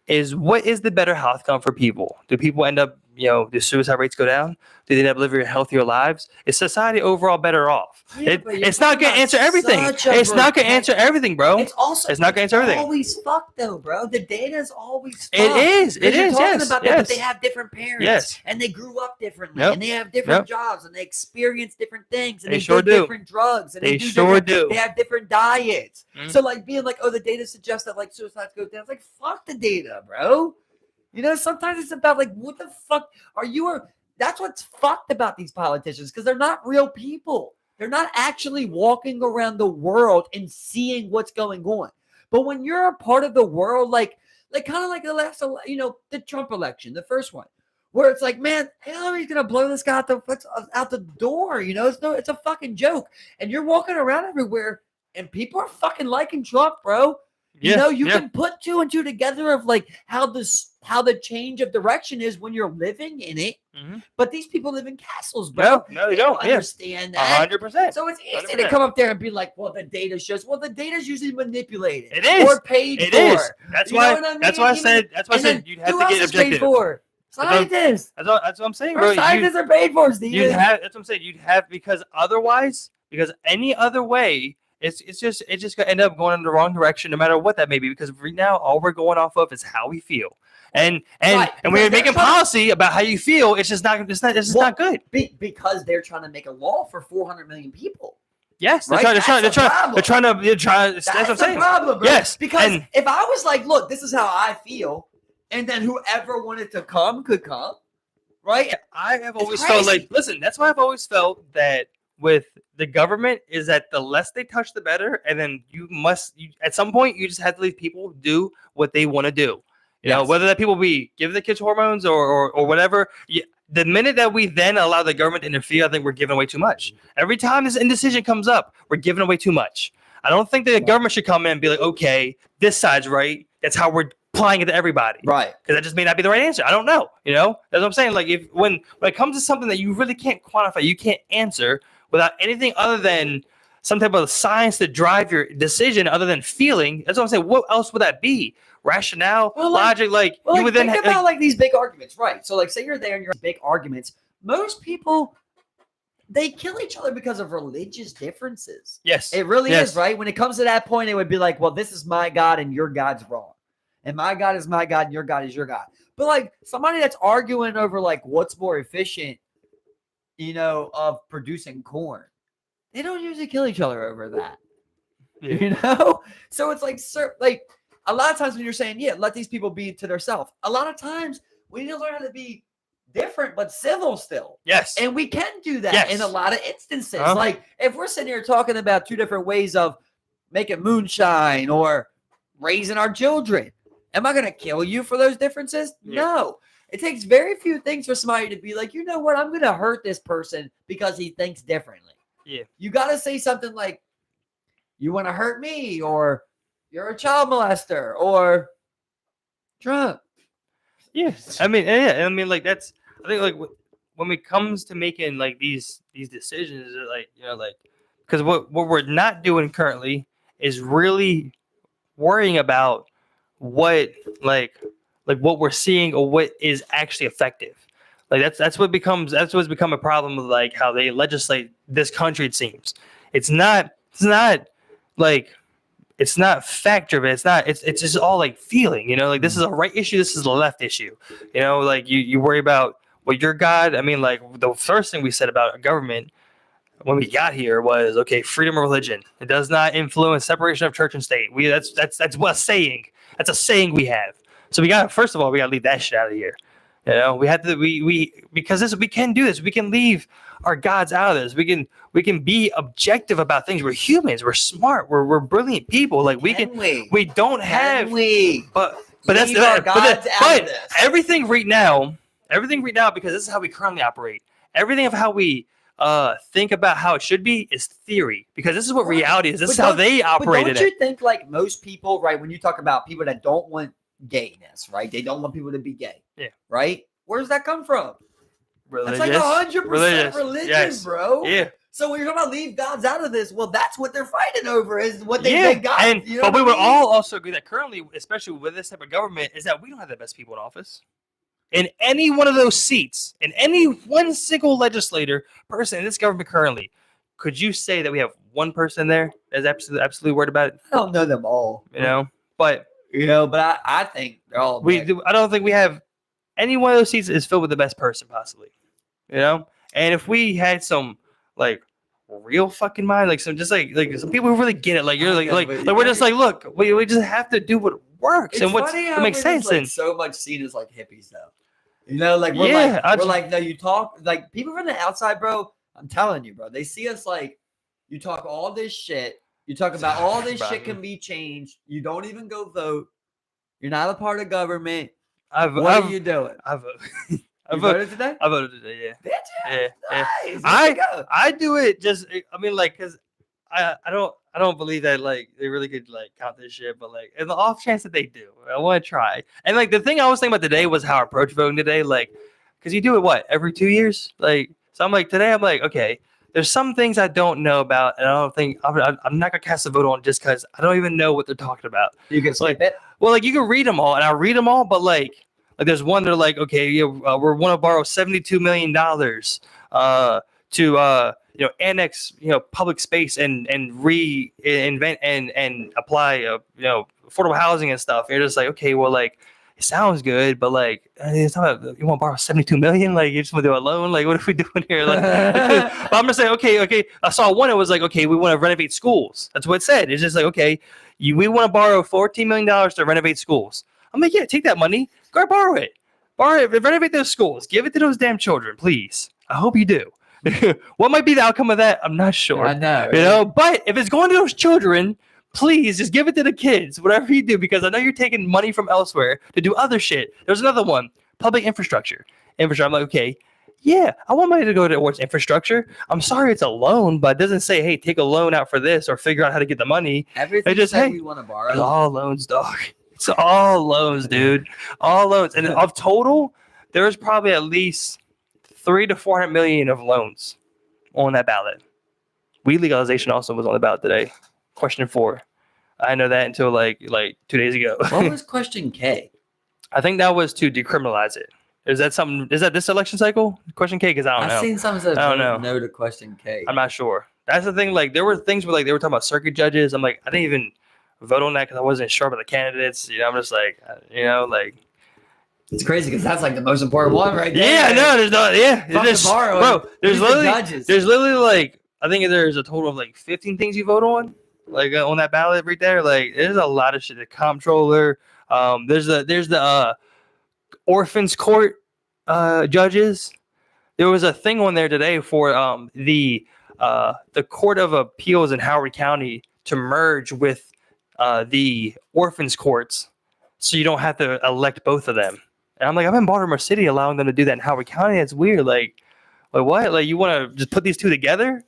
is what is the better outcome for people. Do people end up do suicide rates go down? Do they end up living healthier lives? Is society overall better off? Yeah, It's not going to answer everything. It's not going to answer everything, bro. It's not going to answer everything. Always fucked though, bro. The data is always fucked. It is. It is. Talking about that, but they have different parents. Yes. And they grew up differently. Yep. And they have different jobs. And they experience different things. And they do different drugs. And they do. They have different diets. So like being like, oh, the data suggests that like suicides go down. It's like, fuck the data, bro. Sometimes it's about like, what the fuck are you? That's what's fucked about these politicians, because they're not real people. They're not actually walking around the world and seeing what's going on. But when you're a part of the world, like kind of like the last, the Trump election, the first one, where it's like, man, Hillary's gonna blow this guy out the door. It's a fucking joke. And you're walking around everywhere, and people are fucking liking Trump, bro. You can put two and two together of like how the change of direction is when you're living in it. Mm-hmm. But these people live in castles, bro. No, they don't understand that. 100%. So it's easy to come up there and be like, well, the data shows. Well, the data's usually manipulated. It is. Or paid it for. It is. That's why. I mean? That's why I said. That's why I said you'd have to get objective. Paid for? Scientists. That's what I'm saying, bro. Scientists are paid for, Steve. That's what I'm saying. You'd have because any other way. It's just gonna end up going in the wrong direction, no matter what that may be. Because right now, all we're going off of is how we feel, and when you're making policy about how you feel, it's just not good. Because they're trying to make a law for 400 million people. Yes, they're trying. That's what I'm saying. Problem, bro. Yes, because if I was like, look, this is how I feel, and then whoever wanted to come could come, right? I have always felt like, listen, that's why I've always felt that. With the government is that the less they touch, the better. And then you at some point, you just have to leave people do what they want to do. You know, whether that people be give the kids hormones or whatever. The minute that we then allow the government to interfere, I think we're giving away too much. Every time this indecision comes up, we're giving away too much. I don't think that the government should come in and be like, okay, this side's right. That's how we're applying it to everybody. Right. Because that just may not be the right answer. I don't know. That's what I'm saying. Like when it comes to something that you really can't quantify, you can't answer without anything other than some type of science to drive your decision other than feeling. That's what I'm saying. What else would that be? Rationale, logic, you would then think about like these big arguments, right? So like say you're there and you're big arguments. Most people, they kill each other because of religious differences. Yes. It really is, right? When it comes to that point, it would be like, well, this is my God and your God's wrong. And my God is my God and your God is your God. But like somebody that's arguing over like what's more efficient, of producing corn, they don't usually kill each other over that. Yeah. So it's like, a lot of times when you're saying, let these people be to themselves, a lot of times we need to learn how to be different but civil still. Yes. And we can do that in a lot of instances. Like if we're sitting here talking about two different ways of making moonshine or raising our children, am I going to kill you for those differences? Yeah. No. It takes very few things for somebody to be like, you know what, I'm going to hurt this person because he thinks differently. Yeah. You got to say something like, you want to hurt me, or you're a child molester, or Trump. Yes. I mean, like that's, I think like when it comes to making like these decisions, because what we're not doing currently is really worrying about what what we're seeing or what is actually effective. Like that's what's become a problem with like how they legislate this country. It seems it's not fact driven. It's just all like feeling, like this is a right issue. This is a left issue. Like you worry about your God. I mean, like the first thing we said about government when we got here was, okay, freedom of religion. It does not influence separation of church and state. That's what a saying. That's a saying we have. So we got to leave that shit out of here. We have to because we can do this. We can leave our gods out of this. We can be objective about things. We're humans. We're smart. We're brilliant people. Like but everything right now, because this is how we currently operate. Everything of how we think about how it should be is theory, because this is what reality is. This is how they operate. But don't you think like most people, right? When you talk about people that don't want gayness, right? They don't want people to be gay. Yeah. Right? Where does that come from? Religious. That's like 100% religion, yes. bro. Yeah. So when you're talking about leave gods out of this, well, that's what they're fighting over is what they think God. But we would all also agree that currently, especially with this type of government, is that we don't have the best people in office. in any one of those seats, in any one single legislator person in this government currently, could you say that we have one person there that's absolutely worried about it? I don't know them all, but I think they're all. I don't think we have any one of those seats is filled with the best person possibly, And if we had some like real fucking mind, like some just like some people who really get it, like you're like we're just like, look, we just have to do what works and what makes sense. And so much seen as like hippies though, like we're like no, you talk like people from the outside, bro. I'm telling you, bro, they see us like you talk all this shit, you talk about all this shit can be changed, you don't even go vote, you're not a part of government. What are you doing? I vote. You voted today? I voted today, yeah. Did you? Nice. I do it just, I mean, like, because I don't believe that, like, they really could, like, count this shit, but, like, in the off chance that they do, I want to try. And, like, the thing I was thinking about today was how I approach voting today, like, because you do it, what, every 2 years? Like, so I'm like, today I'm like, okay, there's some things I don't know about, and I don't think, I'm not going to cast a vote on just because I don't even know what they're talking about. You can skip it? Well, like, you can read them all, and I read them all, but, like there's one they're like, okay, we want to borrow $72 million to annex public space and reinvent and apply affordable housing and stuff. And you're just like, okay, well, like it sounds good, but like it's not about, you want to borrow $72 million, like you just want to do a loan, like what are we doing here? Like, but I'm just saying, okay. I saw one. It was like, okay, we want to renovate schools. That's what it said. It's just like, okay, we want to borrow $14 million to renovate schools. I'm like, yeah, take that money. Go borrow it. Renovate those schools. Give it to those damn children, please. I hope you do. What might be the outcome of that? I'm not sure. I know. But if it's going to those children, please just give it to the kids, whatever you do, because I know you're taking money from elsewhere to do other shit. There's another one, public infrastructure. I'm like, okay, yeah, I want money to go towards infrastructure. I'm sorry it's a loan, but it doesn't say, hey, take a loan out for this or figure out how to get the money. Everything just, hey, we want to borrow. It's all loans, dog. It's all loans, dude. All loans. And of total, there's probably at least 300 to 400 million of loans on that ballot. Weed legalization also was on the ballot today. Question 4. I know that until like 2 days ago. What was question K? I think that was to decriminalize it. Is that this election cycle? Question K? Because I don't know. I've seen some that I don't know. No to question K. I'm not sure. That's the thing. Like there were things where like they were talking about circuit judges. I'm like, I didn't even vote on that because I wasn't sure about the candidates. I'm just like, like. It's crazy because that's like the most important one right there. Yeah, no, there's not. Yeah, bro. There's literally like I think there's a total of like 15 things you vote on, like on that ballot right there. Like there's a lot of shit. The comptroller. There's the orphans court judges. There was a thing on there today for the Court of Appeals in Howard County to merge with the orphans courts, so you don't have to elect both of them. And I'm like, I'm in Baltimore City, allowing them to do that in Howard County. It's weird. Like what? Like you want to just put these two together?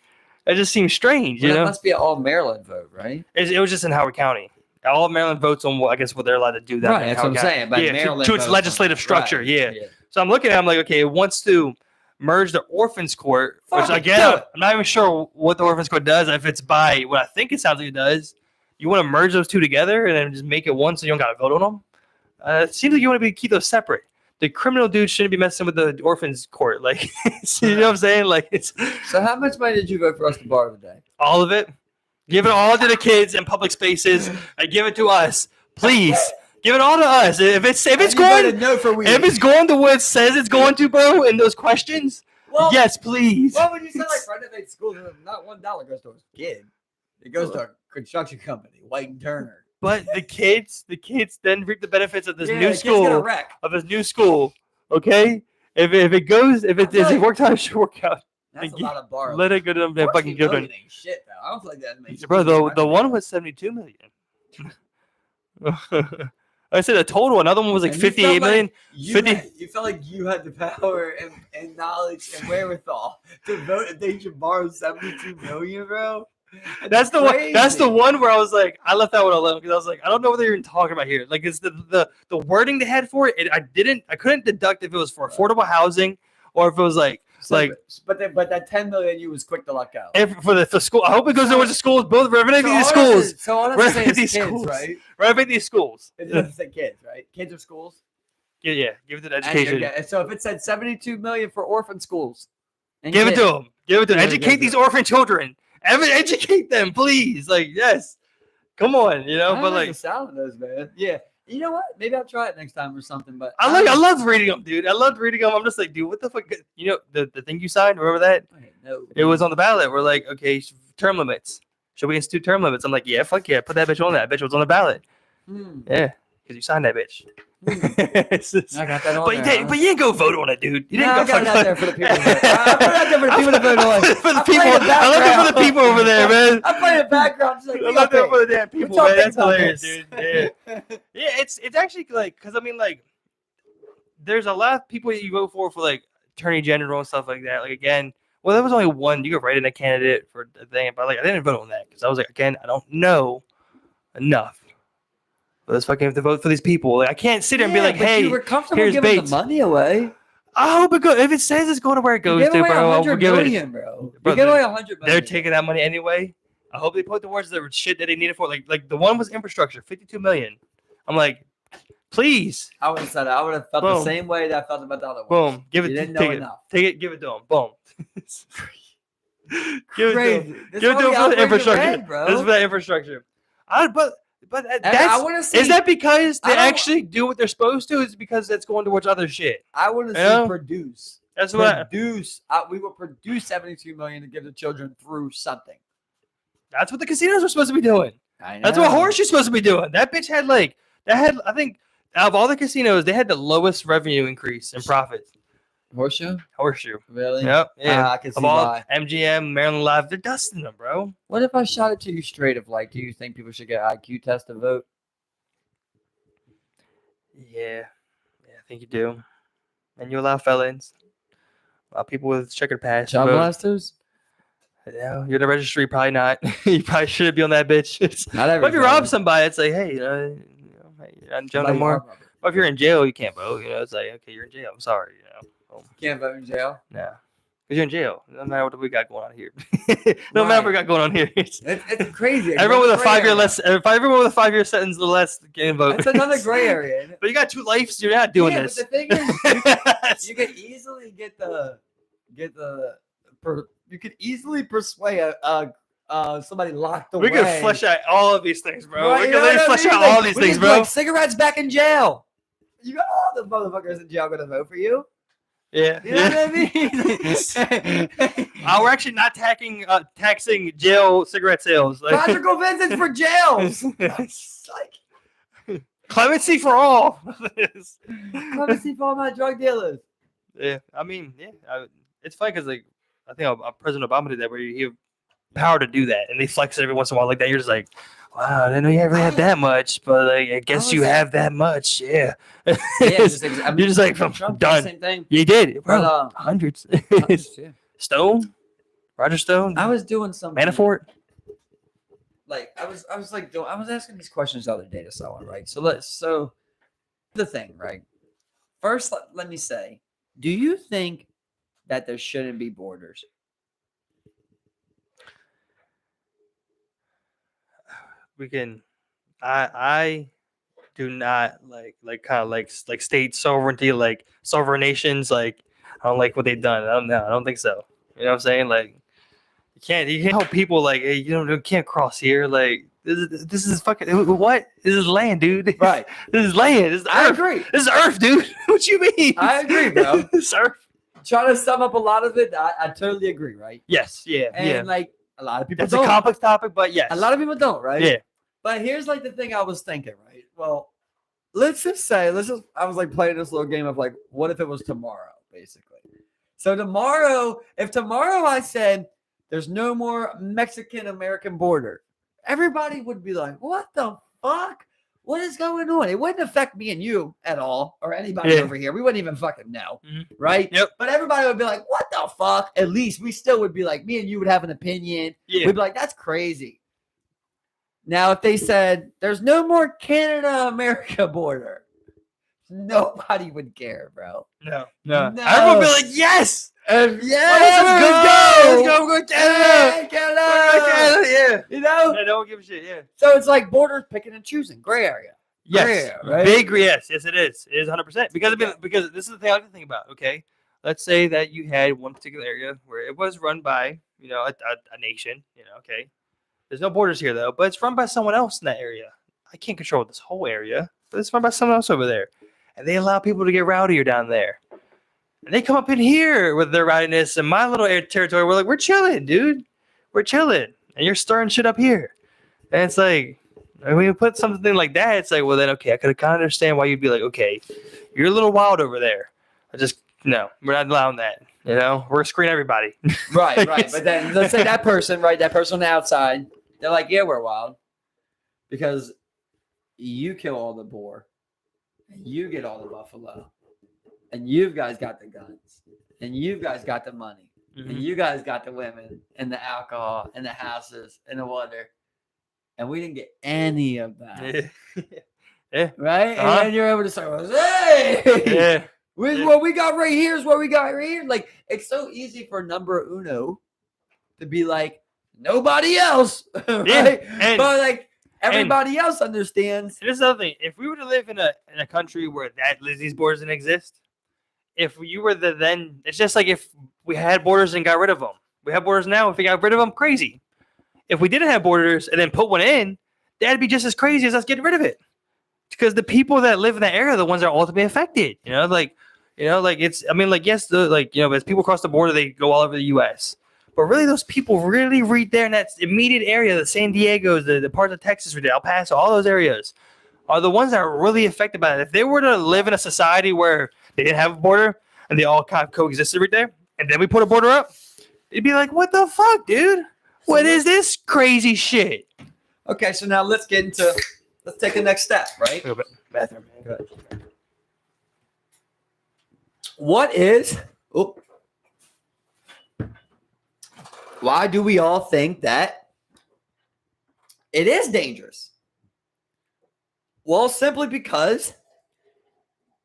It just seems strange. Well, that must be an all Maryland vote, right? It was just in Howard County. All Maryland votes on what they're allowed to do. That right. That's what I'm saying. But Maryland to its legislative structure. Right. Yeah. So I'm looking at it, I'm like, okay, it wants to merge the orphans court, which again, I'm not even sure what the orphans court does. If it's by what I think it sounds like it does, you want to merge those two together and then just make it one so you don't got to vote on them. It seems like you want to keep those separate. The criminal dude shouldn't be messing with the orphans court. Like, you know what I'm saying? Like, it's. So how much money did you vote for us to borrow today? All of it. Give it all to the kids in public spaces and give it to us, please. Give it all to us. If it's going to what it says it's going to, bro, in those questions, yes, please. Well, when you say like renovate schools, not $1 goes to a kid. It goes to a construction company, White and Turner. But the kids then reap the benefits of this new school. Of this new school, okay? If it works out, it should work out. That's a lot of borrowing. Let it go to them fucking children. Shit, though. I don't feel like that makes. Bro, the one was 72 million. I said a total. Another one was like 58 million. You felt like you had the power and knowledge and wherewithal to vote that they should borrow 72 million, bro. That's the one. That's the one where I was like, I left that one alone because I was like, I don't know what they're even talking about here. Like, it's the wording they had for it. I couldn't deduct if it was for affordable housing or if it was like. But that 10 million you was quick to let go. For the school, I hope it goes towards the schools. Both renovate these schools. So all I'm saying is kids, right? Renovate these schools. It doesn't say kids, right? Kids or schools. Yeah, give it to the And education. so if it said 72 million for orphan schools, and Give it kids, to them. Give it to them. Yeah, Educate give these it. orphan children. Educate them, please. Like, yes. Come on, you know. I But like the like, sound of those, man. Yeah, you know what? Maybe I'll try it next time or something. But I loved reading them, dude. I loved reading them. I'm just like, dude, what the fuck? You know, the thing you signed. Remember that? No, It was on the ballot. We're like, okay, term limits. Should we institute term limits? I'm like, yeah, fuck yeah, put that bitch on that. Bitch was on the ballot. Yeah, because you signed that bitch. I got that on But there. but you didn't go vote on it, dude. You didn't No, go I got it out fuck- there for the people. To vote. I put it out there for the people to vote on. For the I play people, the I love it for the background. people over there, man. I play the background. Just like, I love that for the damn people, y'all man. think That's about hilarious, this? dude. Yeah, yeah. It's actually like, because I mean, like, there's a lot of people that you vote for like attorney general and stuff like that. Like, again, well, there was only one. You could write in a candidate for the thing, but like, I didn't vote on that because I was like, again, I don't know enough. Let's fucking have to vote for these people. Like, I can't sit there and be like, but hey, you were comfortable here's giving Bates. the money away. I hope it goes. If it says it's going to where it goes You give to, away bro, I'll 100 give it. million, bro. Bro, You give away 100 million. They're taking that money anyway. I hope they put towards the shit that they needed for. Like the one was infrastructure, 52 million. I'm like, please. I would have said it. I would have felt Boom. the same way that I felt about the other one. Boom. Give it. You didn't take know it. enough. Take it. Give it to them. Boom. Give it to Crazy. them. This Give it is to why them for we the operate in infrastructure. red, bro. This is for that infrastructure. But I that's want to see. is that because I they don't- actually do what they're supposed to? Is it because that's going towards other shit? I want to Yeah. see produce. That's what. We will produce 72 million to give the children through something. That's what the casinos are supposed to be doing. I know. That's what Horseshoe's supposed to be doing. That bitch had I think out of all the casinos, they had the lowest revenue increase in profits. Horseshoe. Really? Yep. Yeah. I can see Of all why. MGM, Maryland Live, they're dusting them, bro. What if I shot it to you straight of like, do you think people should get IQ test to vote? Yeah. I think you do. And you allow felons, allow people with checkered past. to Child vote. molesters? Yeah, you're in the registry, probably not. You probably shouldn't be on that bitch. Not But if you everybody. rob somebody, it's like, hey, hey, you're not in jail no Somebody more. rob them. But if you're in jail, you can't vote. You know, it's like, okay, you're in jail. I'm sorry. You know, boom. Can't vote in jail. No, because you're in jail. No matter what we got going on here. No matter what we got going on here. It's crazy. Everyone with a Gray 5 year area. less. Everyone with a 5 year sentence or less can vote. It's another gray area. Isn't it? But you got 2 lives. You're not doing Yeah, this. But the thing is, you could easily you could easily persuade somebody locked away. We could flesh out all of these things, bro. Right, We you can know literally what I flesh mean? out Like, all these we things, could be bro. like, cigarettes back in jail. You got all the motherfuckers in jail gonna vote for you. Yeah. You know what I mean? We're actually not taxing jail cigarette sales. Like, Logical Vincent's for jails. Like, clemency for all. come and see for all my drug dealers. Yeah, I mean, it's funny because like I think President Obama did that, where he had power to do that, and they flex it every once in a while like that. You're just like, wow, I didn't know you really had that much, but like I guess you have that much. Yeah, Yeah, you're just like, I'm Trump did the done. same thing. You did, bro. But, Hundreds. Yeah. Stone, Roger Stone, I was doing something. Manafort. Like I was asking these questions the other day to someone, right? So the thing, right? First, let me say, do you think that there shouldn't be borders? We can. I do not like kind of like state sovereignty, like sovereign nations. Like I don't like what they've done. I don't think so. You know what I'm saying? Like you can't help people like, hey, you can't cross here. Like this is fucking what? This is land, dude. Right. This is land. This is I earth. agree. This is earth, dude. What you mean? I agree, bro. This is earth. Trying to sum up a lot of it, I totally agree, right? Yes. Yeah. And like a lot of people That's a don't. complex topic, but yes. A lot of people don't, right? Yeah. But here's like the thing I was thinking, right? Well, let's just say, I was like playing this little game of like, what if it was tomorrow, basically? So if tomorrow I said there's no more Mexican-American border, everybody would be like, what the fuck? What is going on? It wouldn't affect me and you at all, or anybody over here. We wouldn't even fucking know, right? Yep. But everybody would be like, what the fuck? At least we still would be like, me and you would have an opinion. Yeah. We'd be like, that's crazy. Now, if they said there's no more Canada-America border, nobody would care, bro. No. No. Everyone would be like, yes. Let's Let's go. We're going to Hey, Canada. Canada. Yeah. You know? Yeah, no one give a shit. Yeah. So it's like borders picking and choosing, gray area. Yes, right? big yes, yes it is. It is 100% because because this is the thing I like to think about. Okay, let's say that you had one particular area where it was run by a nation. Okay, there's no borders here though, but it's run by someone else in that area. I can't control this whole area, but it's run by someone else over there, and they allow people to get rowdier down there. And they come up in here with their rowdiness in my little territory. We're like, we're chilling, dude. We're chilling, and you're stirring shit up here. And it's like, when you put something like that, it's like, well, then, okay, I could kind of understand why you'd be like, okay, you're a little wild over there. No, we're not allowing that. We're screening everybody. Right. But then let's say that person on the outside, they're like, yeah, we're wild because you kill all the boar and you get all the buffalo and you guys got the guns and you guys got the money and you guys got the women and the alcohol and the houses and the water. And we didn't get any of that. Yeah. Right? And then you're able to say, hey! Yeah. What we got right here is what we got right here. Like, it's so easy for number uno to be like, nobody else. Right? Yeah. But like, everybody else understands. Here's the other thing. If we were to live in a country where these borders didn't exist, if you were then, it's just like if we had borders and got rid of them. We have borders now. If we got rid of them, crazy. If we didn't have borders and then put one in, that'd be just as crazy as us getting rid of it. Because the people that live in that area are the ones that are ultimately affected. Yes, as people cross the border, they go all over the U.S. But really, those people really read there in that immediate area, the San Diego's, the parts of Texas, El Paso, all those areas, are the ones that are really affected by it. If they were to live in a society where they didn't have a border and they all kind of coexisted right there, and then we put a border up, it'd be like, what the fuck, dude? What is this crazy shit? Okay, so now let's take the next step, right? Bathroom. Good. Why do we all think that it is dangerous? Well, simply because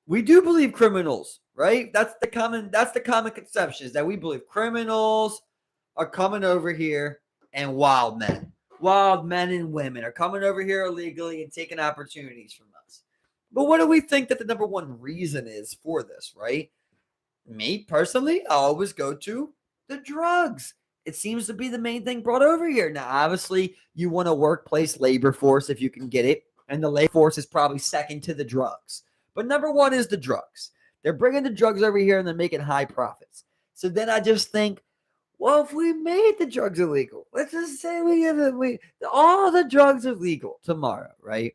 we do believe criminals, right? That's the common conception, is that we believe criminals are coming over here and wild men and women are coming over here illegally and taking opportunities from us. But what do we think that the number one reason is for this, right? Me personally, I always go to the drugs. It seems to be the main thing brought over here. Now, obviously, you want a workplace labor force if you can get it, and the labor force is probably second to the drugs. But number one is the drugs. They're bringing the drugs over here and they're making high profits. So then I just think, well, if we made the drugs illegal, let's just say all the drugs are legal tomorrow, right?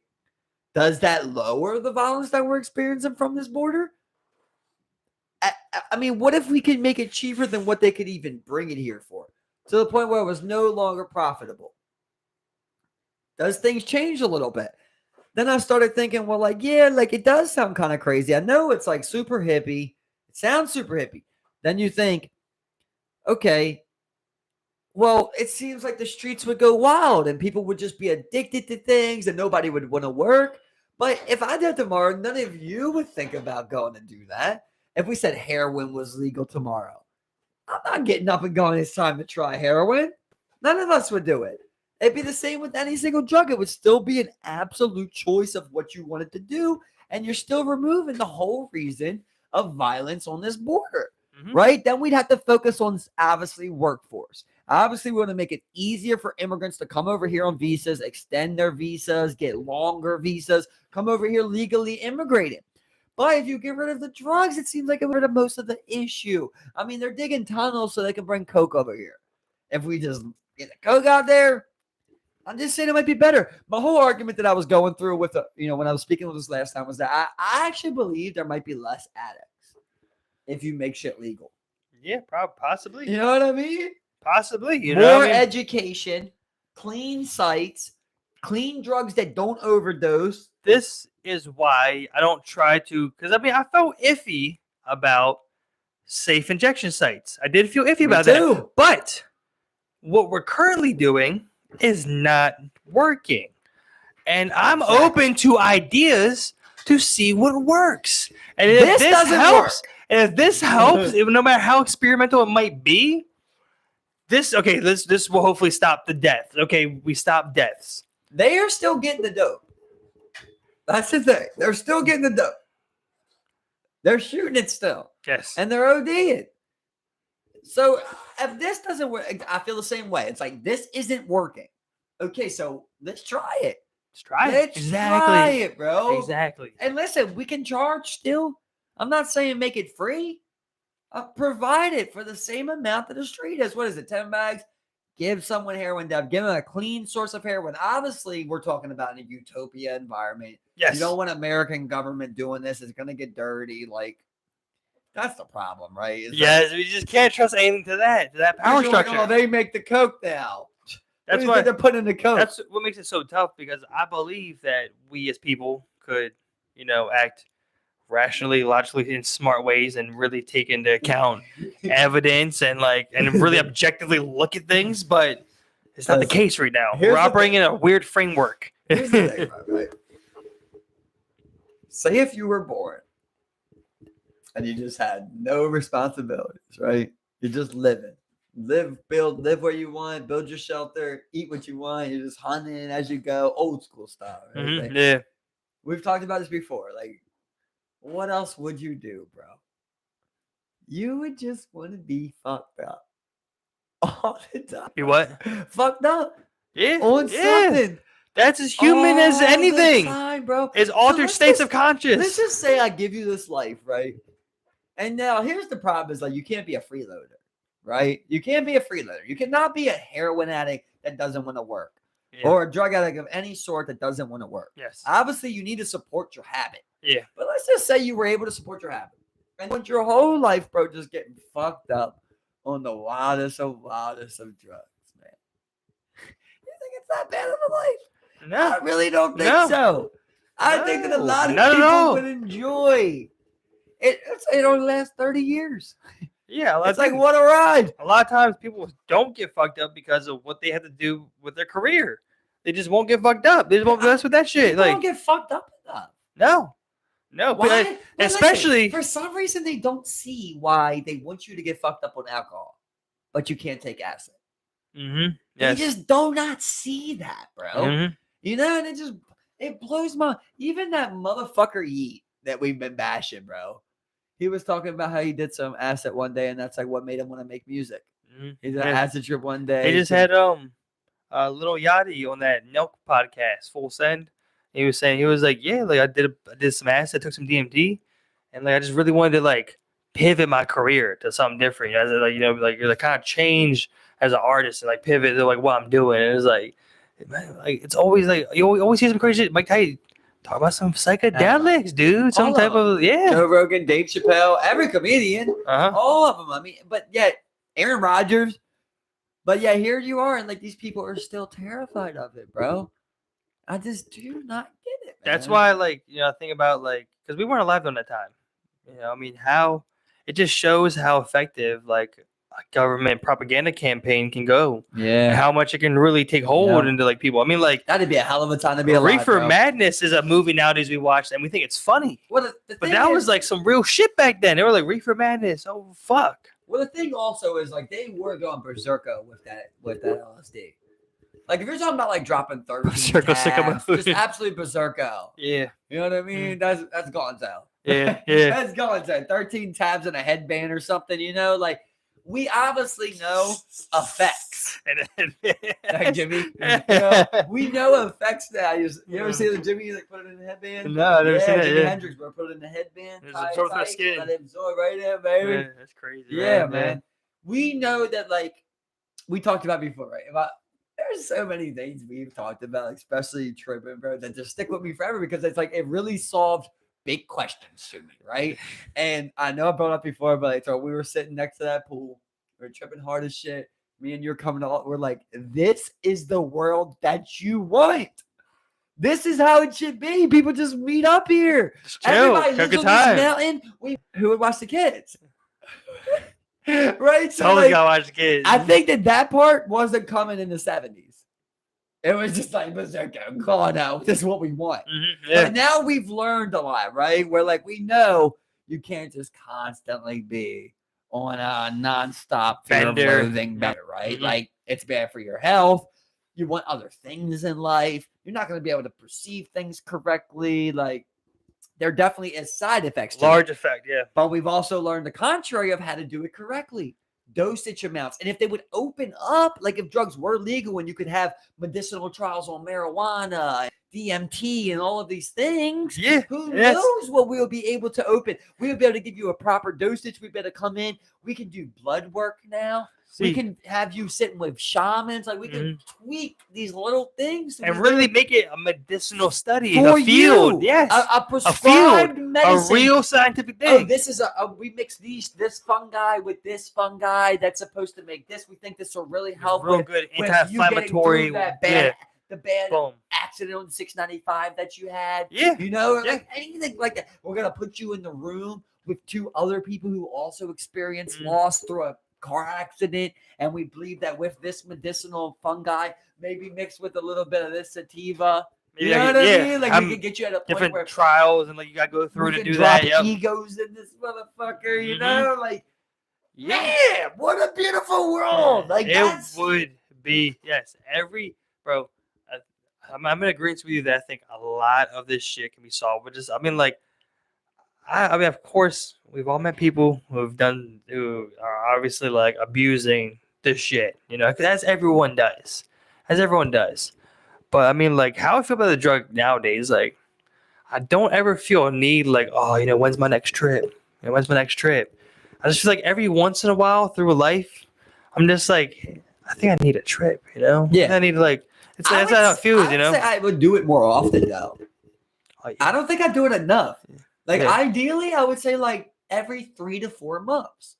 Does that lower the violence that we're experiencing from this border? I mean, what if we could make it cheaper than what they could even bring it here for? To the point where it was no longer profitable. Does things change a little bit? Then I started thinking, well, it does sound kind of crazy. I know it's like super hippie. It sounds super hippie. Then you think, okay, well, it seems like the streets would go wild and people would just be addicted to things and nobody would want to work. But if I did tomorrow, none of you would think about going to do that. If we said heroin was legal tomorrow, I'm not getting up and going, it's time to try heroin. None of us would do it. It'd be the same with any single drug. It would still be an absolute choice of what you wanted to do. And you're still removing the whole reason of violence on this border, right? Then we'd have to focus on, obviously, workforce. Obviously, we want to make it easier for immigrants to come over here on visas, extend their visas, get longer visas, come over here legally immigrating. But if you get rid of the drugs, it seems like it rid of most of the issue. I mean, they're digging tunnels so they can bring coke over here. If we just get the coke out there, I'm just saying it might be better. My whole argument that I was going through with when I was speaking with this last time was that I actually believe there might be less addicts if you make shit legal. Yeah, possibly. You know what I mean? Possibly. More education, clean sites, clean drugs that don't overdose. This is why I don't try to, because I felt iffy about safe injection sites. I did feel iffy about that. But what we're currently doing is not working. And I'm open to ideas to see what works. And if this doesn't helps, work. And if this helps, no matter how experimental it might be, this will hopefully stop the deaths. Okay, we stop deaths. They are still getting the dope. That's the thing. They're still getting the dope. They're shooting it still. Yes. And they're ODing. So if this doesn't work, I feel the same way. It's like, this isn't working. Okay, so let's try it. Let's try it. Let's try it, bro. Exactly. And listen, we can charge still. I'm not saying make it free. Provide it for the same amount that the street is. What is it, 10 bags? Give someone heroin dub. Give them a clean source of heroin. Obviously, we're talking about a utopia environment. Yes. You don't want American government doing this. It's going to get dirty. Like, that's the problem, right? Yes, we just can't trust anything to that power structure. Like, oh, they make the coke now. That's why they're putting in the coke. That's what makes it so tough, because I believe that we as people could, act rationally, logically, in smart ways, and really take into account evidence and really objectively look at things. But it's not the case right now. We're operating in a weird framework. Here's the thing, right? Say if you were born and you just had no responsibilities, right? You're just living. Live where you want, build your shelter, eat what you want. You're just hunting as you go, old school style. Right? Mm-hmm. Yeah. We've talked about this before. Like, what else would you do, bro? You would just want to be fucked up all the time. Be what? Fucked up. Yeah. On something. That's as human as anything. Time, bro. It's altered states of conscious. Let's just say I give you this life, right? And now here's the problem: is like, you can't be a freeloader, right? You can't be a freeloader. You cannot be a heroin addict that doesn't want to work, or a drug addict of any sort that doesn't want to work. Yes. Obviously, you need to support your habit. Yeah. But let's just say you were able to support your habit, and went your whole life, bro, just getting fucked up on the wildest of drugs, man. You think it's that bad of a life? No, I really don't think so. I think that a lot of people would enjoy it. It only lasts 30 years. Yeah, it's like, what a ride. A lot of times people don't get fucked up because of what they have to do with their career. They just won't get fucked up. They just won't mess with that shit. They don't get fucked up enough. No. Why? Especially for some reason, they don't see why they want you to get fucked up on alcohol, but you can't take acid. Mm-hmm. Yes. They just do not see that, bro. Mm-hmm. And it blows my, even that motherfucker Yeet that we've been bashing, bro. He was talking about how he did some acid one day, and that's like what made him want to make music. Mm-hmm. He did an acid trip one day. He just had Little Yachty on that Nelk podcast, Full Send. He was saying, he was like, yeah, like I did some acid, took some DMT, and like I just really wanted to like pivot my career to something different. As you're kind of change as an artist and like pivot to like what I'm doing. And it was like, man, like it's always like you always hear some crazy shit. Mike Tyson talk about some psychedelics, dude. Some type of Joe Rogan, Dave Chappelle, every comedian, all of them. I mean, but yet Aaron Rodgers. But yeah, here you are, and like these people are still terrified of it, bro. I just do not get it, man. That's why, I think about because we weren't alive during that time. I mean, how it just shows how effective like a government propaganda campaign can go. Yeah. And how much it can really take hold into like people. I mean, like that'd be a hell of a time to be alive. Reefer Madness is a movie nowadays we watch and we think it's funny. Well, but that was like some real shit back then. They were like Reefer Madness. Oh fuck. Well, the thing also is like they were going berserko with that LSD. Like if you're talking about like dropping 13 tabs, just absolute berserko. Yeah. You know what I mean? That's gonzo. Yeah. That's gonzo. 13 tabs and a headband or something, like we obviously know effects. Like Jimmy. We know effects now. You ever see the Jimmy like put it in the headband? No, I never seen it. Jimi Hendrix, bro, put it in the headband. Absorb their skin. Let it absorb right there, baby. Yeah, that's crazy. Yeah, man. We know that like we talked about before, right? There's so many things we've talked about, especially tripping, bro, that just stick with me forever because it's like it really solved big questions to me, right? And I know I brought it up before, but so we were sitting next to that pool, we were tripping hard as shit. Me and you're coming out, we're like, this is the world that you want. This is how it should be. People just meet up here. Everybody lives on this mountain. Who would watch the kids? Right? So always gotta watch the kids. I think that part wasn't coming in the 70s. It was just like, God, no, this is what we want. Mm-hmm, yeah. But now we've learned a lot, right? Where like we know you can't just constantly be on a nonstop fear of loathing bender, right? Mm-hmm. Like it's bad for your health. You want other things in life. You're not going to be able to perceive things correctly. Like, there definitely is side effects to Large it. effect, yeah. But we've also learned the contrary of how to do it correctly. Dosage amounts. And if they would open up, like if drugs were legal and you could have medicinal trials on marijuana, DMT, and all of these things, who knows what we'll be able to open? We'll be able to give you a proper dosage. We better come in. We can do blood work now. We can have you sitting with shamans. Like, we can tweak these little things and really make it a medicinal study, for a field. You. Yes, a prescribed field, medicine. A real scientific thing. Oh, this is we mix this fungi with this fungi that's supposed to make this. We think this will really help. Real good anti-inflammatory. The bad accident on 695 that you had. Yeah, you know, like anything like that. We're gonna put you in the room with 2 other people who also experienced loss through a car accident, and we believe that with this medicinal fungi, maybe mixed with a little bit of this sativa, you know what I mean? Like, we can get you at a point different where trials, and like you got to go through to do drop that. egos in this motherfucker, you know? Like, man, what a beautiful world! Like, it would be bro. I'm in agreement with you that I think a lot of this shit can be solved. But just, I mean, of course, we've all met people who are obviously like abusing this shit, you know, because as everyone does. But I mean, like, how I feel about the drug nowadays, like, I don't ever feel a need, like, oh, you know, when's my next trip? I just feel like every once in a while through life, I'm just like, I think I need a trip, you know? Yeah. I need, like, that's how it feels, you know? I would say I would do it more often, though. Oh, yeah. I don't think I do it enough. Like, ideally, I would say like every 3 to 4 months.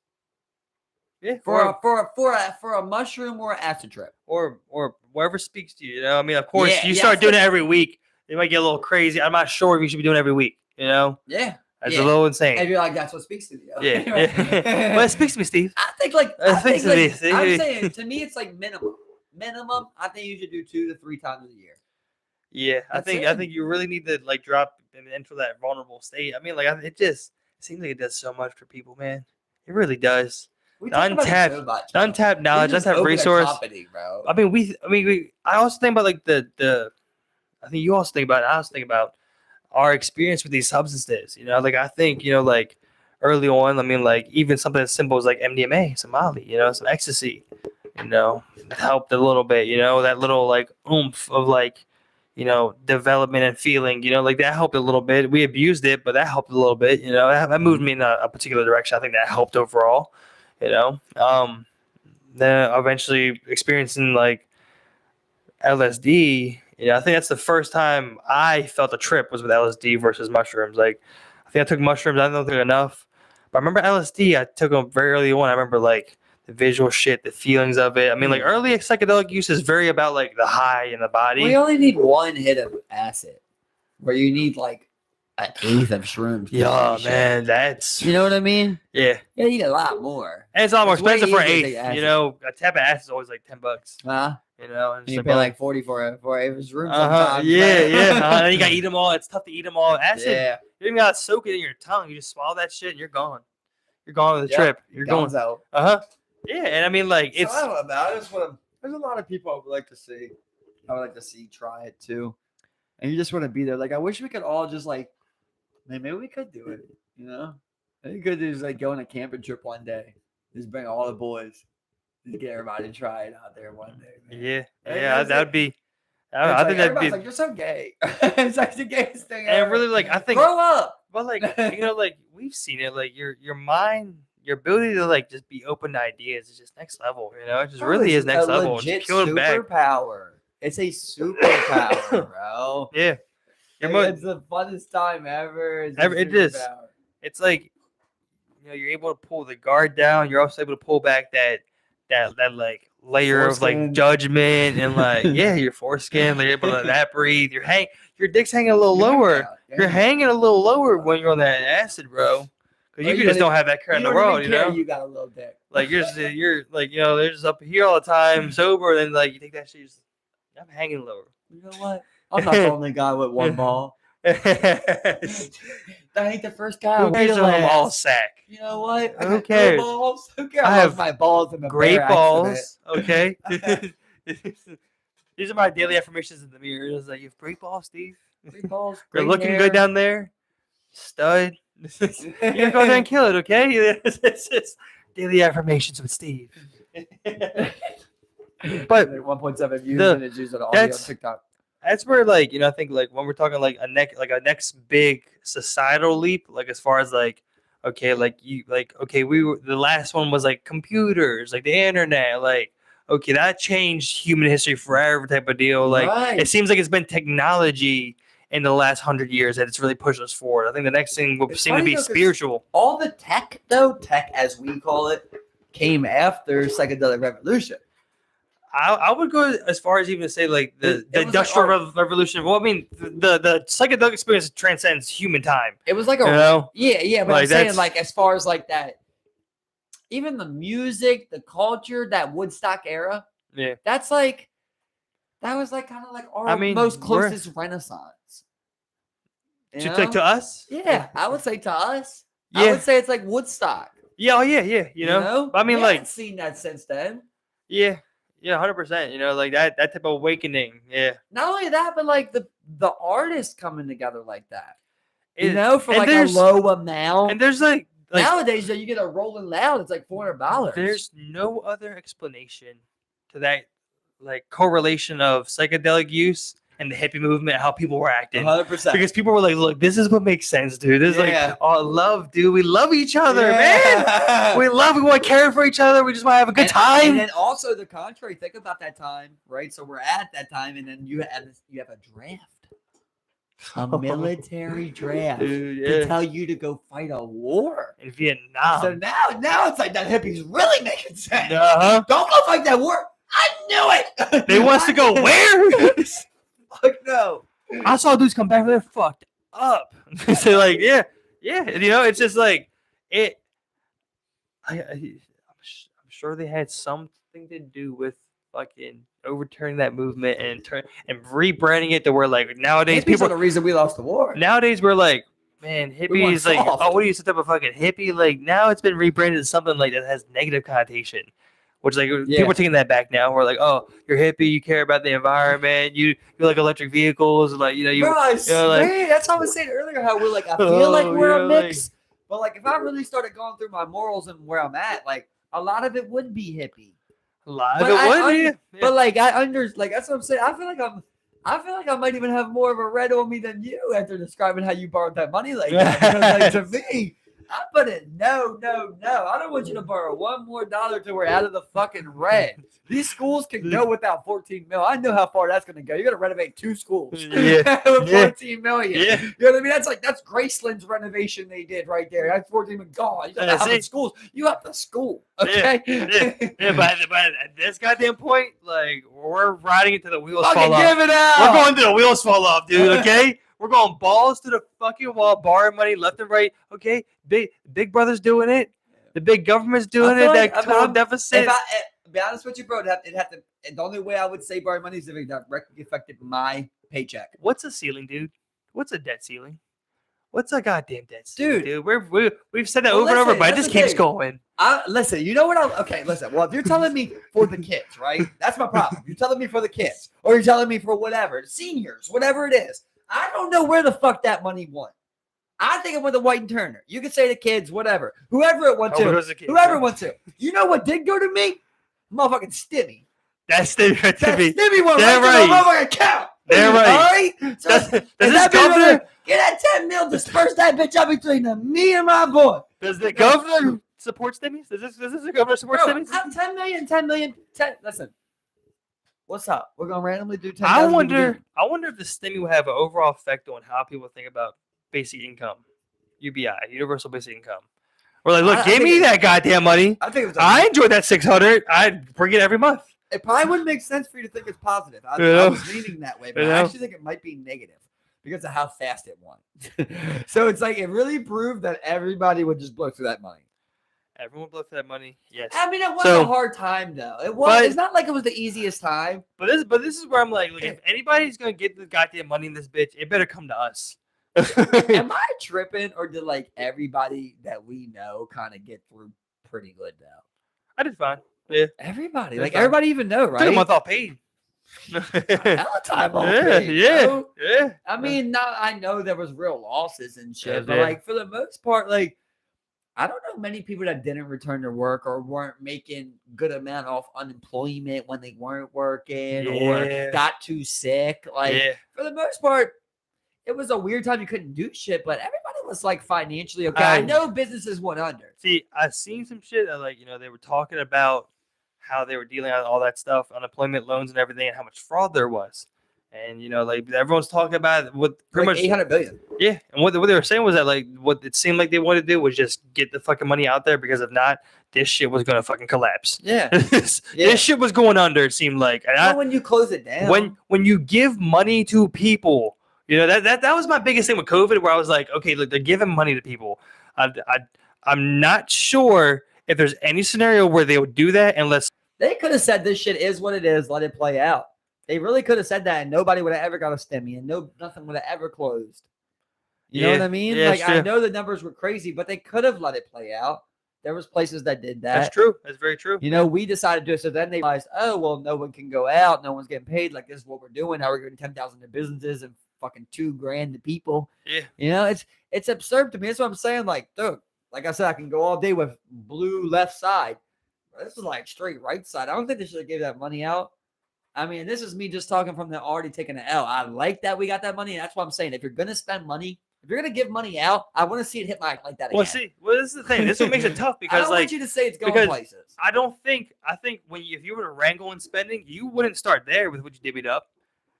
Yeah, for a mushroom or an acid trip, or whatever speaks to you. You know, I mean, of course, you start doing it every week, it might get a little crazy. I'm not sure if you should be doing it every week. You know, that's a little insane. And you're like, that's what speaks to me. Yeah. Well, it speaks to me, Steve. I think I'm saying, to me, it's like minimum. I think you should do 2 to 3 times a year. Yeah, I think you really need to like drop into that vulnerable state. I mean, like, it just seems like it does so much for people, man. It really does. Untapped knowledge, untapped resource. Company, bro. I mean, I also think about like I think you also think about it. I also think about our experience with these substances. You know, like, I think, you know, like early on, I mean, like, even something as simple as like MDMA, some Molly, you know, some ecstasy, you know, helped a little bit. You know, that little like oomph of like, you know, development and feeling, you know, like that helped a little bit. We abused it, but that helped a little bit, you know, that moved me in a particular direction. I think that helped overall, you know. Then eventually experiencing like LSD, you know, I think that's the first time I felt a trip was with LSD versus mushrooms. Like, I think I took mushrooms, I don't think enough, but I remember LSD, I took them very early on. I remember like the visual shit, the feelings of it. I mean, like, early psychedelic use is very about like the high in the body. We only need 1 hit of acid, where you need like an 1/8 of shrooms. Yeah, man, that's, you know what I mean. Yeah, you need a lot more, and it's a lot more expensive for 1/8. You know, a tab of acid is always like $10. You know, and you pay like 40 for a room. Yeah. And you gotta eat them all. It's tough to eat them all. Acid, yeah. You even gotta soak it in your tongue. You just swallow that shit, and you're gone. You're gone with the trip. You're going out. Yeah, and I mean, like, it's. So I don't know. There's a lot of people I would like to see. I would like to see try it too, and you just want to be there. Like, I wish we could all just like, man, maybe we could do it. You know, maybe we could just like go on a camping trip one day. Just bring all the boys. Just get everybody to try it out there one day. Man. Yeah, that'd be. I think that'd be. Like, you're so gay. It's like the gayest thing ever. And really, like, I think. Grow up. But like, you know, like, we've seen it. Like, your mind. Your ability to like just be open to ideas is just next level, you know. It just really is next level. It's superpower. It's a superpower, bro. Yeah, it's the funnest time ever. It is. It's like, you know, you're able to pull the guard down. You're also able to pull back that like layer of like judgment and like your foreskin. You're able to let that breathe. Your dick's hanging a little lower. You're hanging a little lower when you're on that acid, bro. Because you just don't have that care in the world, you know? You got a little dick. Like, you're like, you know, they're just up here all the time, sober, and then, like, you take that shit, I'm hanging lower. You know what? I'm not the only guy with 1 ball. That ain't the first guy. Who cares if I'm all sack? You know what? Who cares? Who cares? I have my balls in the great balls. Okay. These are my daily affirmations in the mirror. It's like, you have great balls, Steve. Great balls. You're Great looking hair. good down there. Stud. You go there and kill it, okay? It's just daily affirmations with Steve. But 1.7 views the- and it's used on audio on that's- TikTok. That's where, like, I think, like, when we're talking like a next big societal leap, like as far as like, okay, like the last one was like computers, like the internet, like, okay, that changed human history forever type of deal. Like, Right. it seems like it's been technology in the last 100 years that it's really pushed us forward. I think the next thing will It's seem to funny be though, 'cause spiritual. All the tech as we call it, came after psychedelic revolution. I would go as far as even to say like the It was like industrial revolution. Well, I mean, the psychedelic experience transcends human time. It was like a You know? yeah, but Like, I'm saying that's- like as far as like that, even the music, the culture, that Woodstock era, Yeah. that's like that was like kind of like our I mean, most we're- closest renaissance. You To, know? like, to us? Yeah, I would say to us. I Yeah. would say it's like Woodstock. Yeah, oh yeah. You know? But I mean, We like, haven't seen that since then. yeah, 100%. You know, like that type of awakening. Yeah. Not only that, but like the artists coming together like that. You It- know, for and like a there's- low amount. And there's like Nowadays, you get a Rolling Loud. It's like $400. there's no other explanation to that like correlation of psychedelic use and the hippie movement, how people were acting. 100%. Because people were like, look, this is what makes sense, dude. This is Yeah. like, oh, love, dude. We love each other, man. We want to care for each other. We just want to have a good time. And then also the contrary. Think about that time, right? So we're at that time, and then you have a draft, a military draft Dude, to yeah. tell you to go fight a war. In Vietnam. So now it's like that hippie's really making sense. Uh-huh. Don't go fight that war. I knew it. They want us to go where? Fuck no. I saw dudes come back. They're fucked up. So like, yeah. You know, it's just like it. I'm sure they had something to do with fucking overturning that movement and rebranding it to where like nowadays Hippies people are the reason we lost the war. nowadays we're like, man, We want hippies like, soft. oh, what are you, some type of fucking hippie? Like now it's been rebranded as something like that has negative connotation. Which like people are taking that back now. We're like, oh, you're hippie, you care about the environment, you like electric vehicles, like you know, Bro, I know, like- swear, that's how I was saying earlier. How we're like, I feel like Oh, we're a yeah, mix, but like if I really started going through my morals and where I'm at, like a lot of it would be hippie. a lot of But it I would be. Yeah. But like like that's what I'm saying. I feel like I might even have more of a red on me than you after describing how you borrowed that money like that. Because like to me, I put it no. I don't want you to borrow one more dollar till we're out of the fucking red. These schools can go without 14 mil. I know how far that's gonna go. You're gonna renovate 2 schools Yeah. with Yeah. 14 million. Yeah. You know what I mean? That's Graceland's renovation they did right there. That's 14 million gone. You got That's how many it. schools? You have the school. Okay. Yeah, but at this goddamn point, like we're riding until the wheels Fucking fall off. give it out. We're going to the wheels fall off, dude. Okay, we're going balls to the fucking wall, borrowing money left and right. Okay, big brother's doing it. The big government's doing feel it. like That total deficit. If I be honest with you, bro, it'd have to. The only way I would say borrow money is if it directly affected my paycheck. What's a ceiling, dude? What's a debt ceiling? What's a goddamn debt ceiling, Dude. dude? We've said that Well, over and over, listen, but it that's just the keeps thing. going. Listen, you know what? Okay, listen. Well, if you're telling me for the kids, right? That's my problem. You're telling me for the kids, or you're telling me for whatever, seniors, whatever it is. I don't know where the fuck that money went. I think it went to White and Turner. You could say the kids, whatever, whoever it went Oh, it to, was a kid, whoever huh? it went to. You know what did go to me? Motherfucking Stimmy. That's the right to That be. Stimmy went They're right to my right. motherfucking account. They're right. All right. So Does and this that bitch governor? over there, get that 10 mil, disperse that bitch up between me and my boy. Does the governor support stimmies? Does this the governor support Bro, stimmies? I'm 10 million. Listen, what's up? We're gonna randomly do 10. I wonder if the stimmy will have an overall effect on how people think about basic income, UBI, universal basic income. We're like, look, I give think me it- that goddamn money. I think it was. I enjoyed that 600. I'd bring it every month. It probably wouldn't make sense for you to think it's positive. I Yeah. was leaning that way, but Yeah. I actually think it might be negative because of how fast it went. So it's like it really proved that everybody would just blow through that money. Everyone blow for that money. Yes. I mean, it was So- a hard time though. It was. But- It's not like it was the easiest time. But this is where I'm like, if anybody's gonna get the goddamn money in this bitch, it better come to us. Am I tripping, or did like everybody that we know kind of get through pretty good though? I did fine. Yeah. Everybody, That's like fine. everybody even know, Took a right? month off paid. Hella time off. Yeah, paid, yeah, bro. yeah. I mean, not I know there was real losses and shit, Yeah, but yeah. like for the most part, like I don't know many people that didn't return to work or weren't making good amount off unemployment when they weren't working or Yeah. got too sick. Like Yeah. for the most part, it was a weird time you couldn't do shit, but everybody was like financially okay. I know businesses went under. See, I've seen some shit that like, they were talking about how they were dealing with all that stuff, unemployment loans and everything, and how much fraud there was. And like everyone's talking about what pretty Like much 800 billion. Yeah, and what they were saying was that like what it seemed like they wanted to do was just get the fucking money out there, because if not, this shit was gonna fucking collapse. Yeah. This shit was going under. It seemed like. And when you close it down, when you give money to people, that was my biggest thing with COVID, where I was like, okay, look, they're giving money to people. I'm not sure if there's any scenario where they would do that unless they could have said this shit is what it is, let it play out. They really could have said that, and nobody would have ever got a stimmy, and nothing would have ever closed. You know what I mean? Yeah, like I know the numbers were crazy, but they could have let it play out. There was places that did that. That's true. That's very true. We decided to do it. So then they realized, oh well, no one can go out, no one's getting paid. Like this is what we're doing. Now we're giving 10,000 to businesses and fucking $2,000 to people. Yeah. It's absurd to me. That's what I'm saying. Like, dude, like I said, I can go all day with blue left side. This is like straight right side. I don't think they should have gave that money out. I mean, this is me just talking from the already taking an L. I like that we got that money. And that's what I'm saying. If you're going to spend money, if you're going to give money out, I want to see it hit like that again. Well, this is the thing. This is what makes it tough, because I don't want you to say it's going places. I think if you were to wrangle in spending, you wouldn't start there with what you divvied up.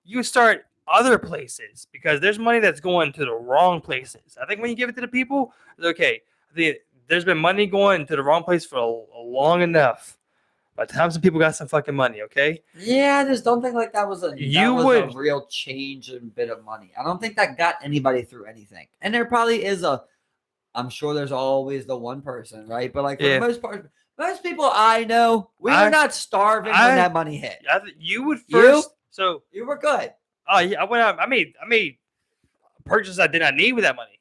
You would start other places, because there's money that's going to the wrong places. I think when you give it to the people, it's okay. There's been money going to the wrong place for a long enough. By the time some people got some fucking money, okay? Yeah, I just don't think like that was a real change in bit of money. I don't think that got anybody through anything. And there probably is I'm sure there's always the one person, right? But like for the most part, most people I know, we were not starving when that money hit. You would first. So you were good. Oh yeah, I went out. I made purchases I did not need with that money.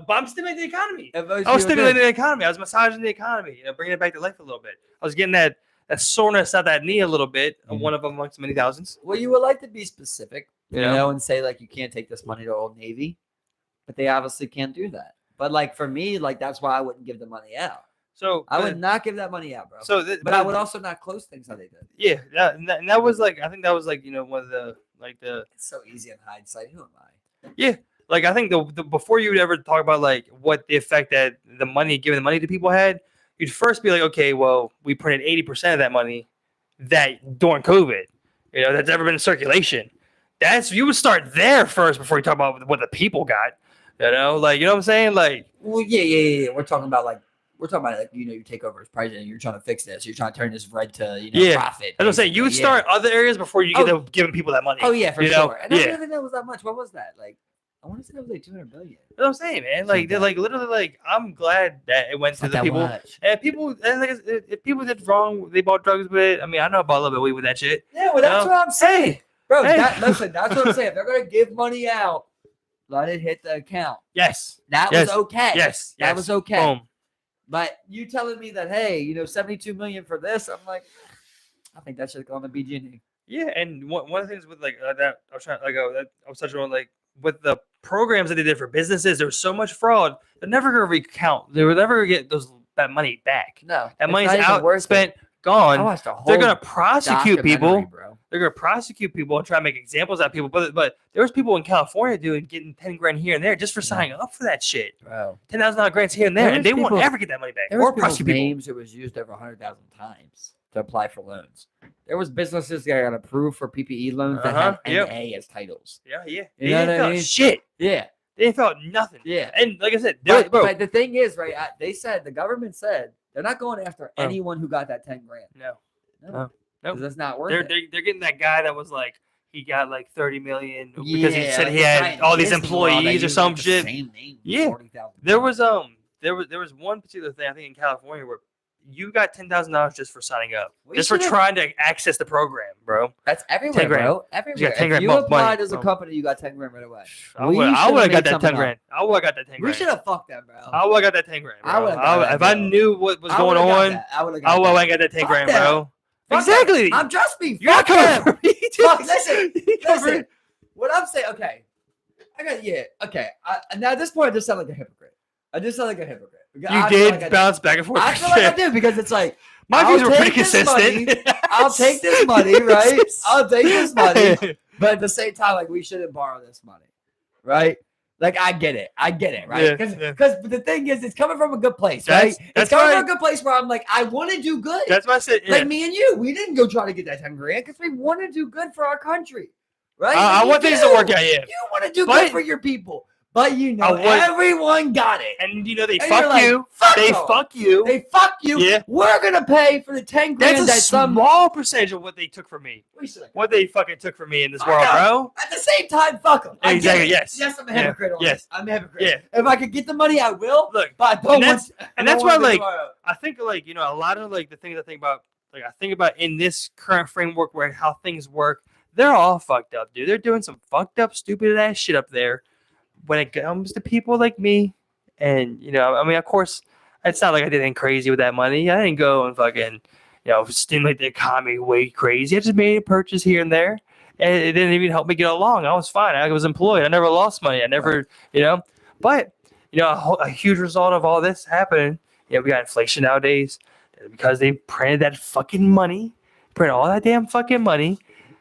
But I'm stimulating the economy. I was stimulating the economy. I was massaging the economy. Bringing it back to life a little bit. I was getting that soreness out that knee a little bit. One of them amongst many thousands. Well, you would like to be specific, and say like you can't take this money to Old Navy, but they obviously can't do that. But like for me, like that's why I wouldn't give the money out. So I would not give that money out, bro. But I would also not close things how they did. Yeah, and that was like, I think that was like one of the like the. It's so easy in hindsight. Who am I? Yeah. Like I think the before you would ever talk about like what the effect that giving the money to people had, you'd first be like, okay, well, we printed 80% of that money that during COVID, that's ever been in circulation. You would start there first before you talk about what the people got. You know what I'm saying? Like, well, yeah. We're talking about like you take over as president, you're trying to fix this, you're trying to turn this red to profit. I was saying you would start other areas before you get to giving people that money. Oh yeah, for sure. And I don't think that was that much. What was that like? I want to say it was like 200 billion. That's what I'm saying, man. Like they're like literally like I'm glad that it went to the people. Much. And people, if people did wrong, they bought drugs with it. I mean, I know about a little bit of weed with that shit. Yeah, well, that's what I'm saying, bro. Listen, that's what I'm saying. If they're gonna give money out, let it hit the account. Yes, that was okay. Yes, that was okay. Boom. But you telling me that, hey, 72 million for this? I'm like, I think that should go on the BG&E. Yeah, and one of the things with like that I was trying I was touching on like with the programs that they did for businesses, there was so much fraud. They're never gonna recount. They were never gonna get that money back. No, that money's out, spent, gone. They're gonna prosecute people. Bro. They're gonna prosecute people and try to make examples out of people. But there was people in California getting 10 grand here and there just for signing up for that shit. Bro, $10,000 grants here and there, and they won't ever get that money back. There was names it was used over 100,000 times to apply for loans. There was businesses that got approved for PPE loans that had NA as titles. Yeah. You know what I mean? Shit. Yeah. They felt nothing. Yeah. And like I said, but the thing is, right, the government said they're not going after anyone who got that 10 grand. No. That's not worth it. They're getting that guy that was like, he got like 30 million because he said he had all these employees or some shit. Same name, yeah. 40,000. There was one particular thing I think in California where you got $10,000 just for signing up, just for trying to access the program, bro. That's everywhere, bro. Everywhere. If you applied as a company, you got 10 grand right away. I would have got that 10 grand. I would have got that 10 grand. We should have fucked them, bro. I would have got that 10 grand, bro. If I knew what was going on, I would have got that 10 grand, bro. Fuck Exactly. them. I'm trust me. You're not Fuck coming them. for me. Fuck, listen. What I'm saying, okay. Okay. Now at this point, I just sound like a hypocrite. I just sound like a hypocrite. You did bounce back and forth. I feel like I do because it's like my views were pretty consistent. consistent. I'll take this money, right? I'll take this money, but at the same time, like we shouldn't borrow this money, right? Like I get it, right? Because the thing is, it's coming from a good place, right? It's coming from a good place where I'm like, I want to do good. That's why I said, like me and you, we didn't go try to get that 10 grand because we want to do good for our country, right? I want things to work out. Yeah, you want to do good for your people. But everyone got it. And they fuck you. They fuck you. They fuck you. Yeah. We're going to pay for the 10 grand. That's a small percentage of what they took from me. What they fucking took from me in this world, bro. At the same time, fuck them. Exactly, yes. Yes, I'm a hypocrite on this. I'm a hypocrite. Yeah. If I could get the money, I will. Look, but that's why, like, I think, like, you know, a lot of, like, the things I think about in this current framework where how things work, they're all fucked up, dude. They're doing some fucked up, stupid ass shit up there. When it comes to people like me, and you know, I mean, of course, it's not like I did anything crazy with that money. I didn't go and fucking, you know, stimulate the economy way crazy. I just made a purchase here and there, and it didn't even help me get along. I was fine. I was employed. I never lost money. I never, you know, but you know, a huge result of all this happening. You know, we got inflation nowadays because they printed that fucking money, print all that damn fucking money.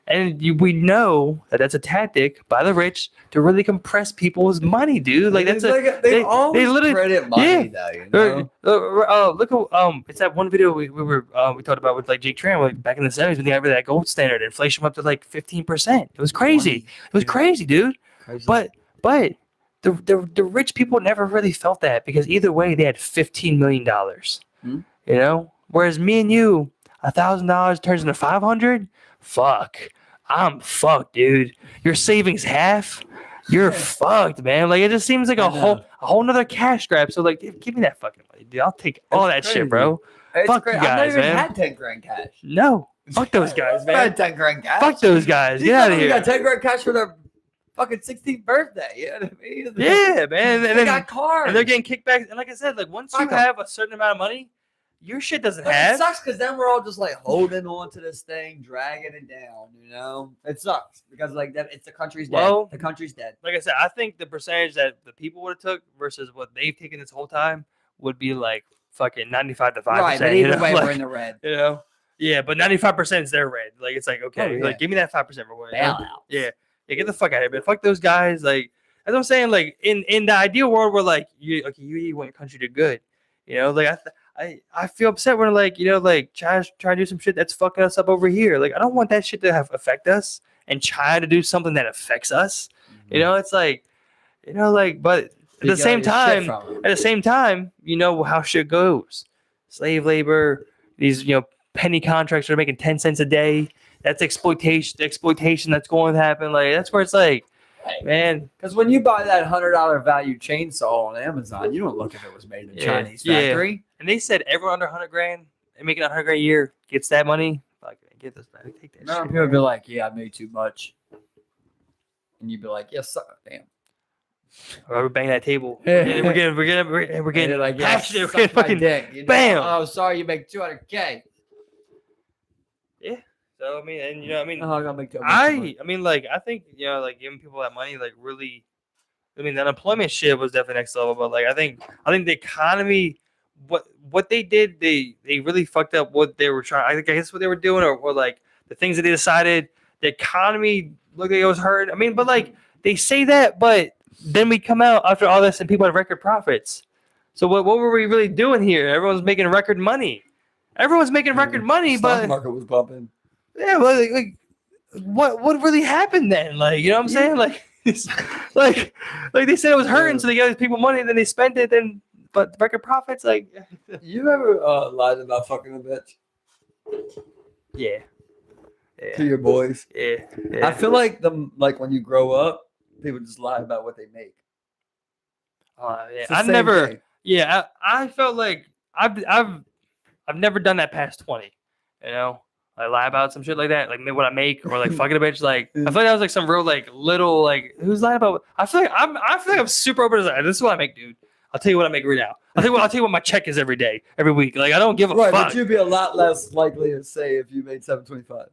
And we know that that's a tactic by the rich to really compress people's money, dude. Like that's they literally credit money, though. You know? Look at it's that one video we talked about with like Jake Tran, like back in the 70s when they had that gold standard. Inflation went up to like 15%. It was crazy. It was crazy, dude. Crazy. But the rich people never really felt that because either way they had $15 million. You know, whereas me and you, $1,000 turns into 500. Fuck. I'm fucked, dude. Your savings half. You're fucked, man. Like it just seems like a whole nother cash grab. So like, give me that fucking money, dude. I'll take all that shit, bro. Fuck you guys, I've never man. had 10 grand cash. No, fuck those guys, man. I had 10 grand cash. Fuck those guys. Get out of here. You got 10 grand cash for their fucking 16th birthday. You know what I mean? Yeah, man. And they got cars, and they're getting kickbacks. And like I said, like once you have a certain amount of money. Your shit doesn't have. It sucks because then we're all just like holding on to this thing, dragging it down. You know, it sucks because like that, it's the country's dead. Well, the country's dead. Like I said, I think the percentage that the people would have took versus what they've taken this whole time would be like fucking 95 to 5%. Right, but either way, we're in the red. You know, yeah, but 95% is their red. Like it's like okay, like give me that 5% reward. Bailout. Yeah, get the fuck out of here, man. Fuck those guys. Like as I'm saying, like in the ideal world, where like you want your country to do good. You know, like I feel upset when like, you know, like China's trying to do some shit that's fucking us up over here. Like I don't want that shit to affect us and China to do something that affects us. Mm-hmm. You know, it's like, you know, like, but at the same time, you know how shit goes. Slave labor, these, you know, penny contracts are making 10 cents a day. That's exploitation that's going to happen. Like that's where it's like, man, because when you buy that $100 value chainsaw on Amazon, you don't look if it was made in a Chinese factory. Yeah. And they said everyone under 100 grand and making 100 grand a year gets that money. Like, get this back. Take that shit. People would be like, "Yeah, I made too much," and you'd be like, "Yes, sir." Damn. Or we bang that table. We're getting like, passionate. We're getting fucking dick, you know? Bam. Oh, sorry, you make $200K. Yeah. So I mean, and you know, I mean, I make I mean, like, I think you know, like giving people that money, like, really. I mean, the unemployment shit was definitely next level, but like, I think the economy, what they did, they really fucked up what they were trying. I guess what they were doing, or like the things that they decided. The economy looked like it was hurt. I mean, but like they say that, but then we come out after all this and people had record profits. So what were we really doing here? Everyone's making record money. Everyone's making record money, but stock market was bumping. Yeah, well, like what really happened then? Like, you know what I'm saying? Like, like they said it was hurting, so they gave people money, and then they spent it, then but record profits, like. You ever lied about fucking a bitch? Yeah. To your boys. Yeah. I feel like when you grow up, people just lie about what they make. Yeah. I've never. Thing. Yeah, I felt like I've never done that past 20. You know. I lie about some shit like that, like what I make, or like fucking a bitch. Like I feel like that was like some real like little like who's lying about. I feel like I'm super open to that. This is what I make, dude. I'll tell you what I make right now. I'll tell you what my check is every day, every week. Like I don't give a Right, fuck. but you'd be a lot less likely to say if you made 725.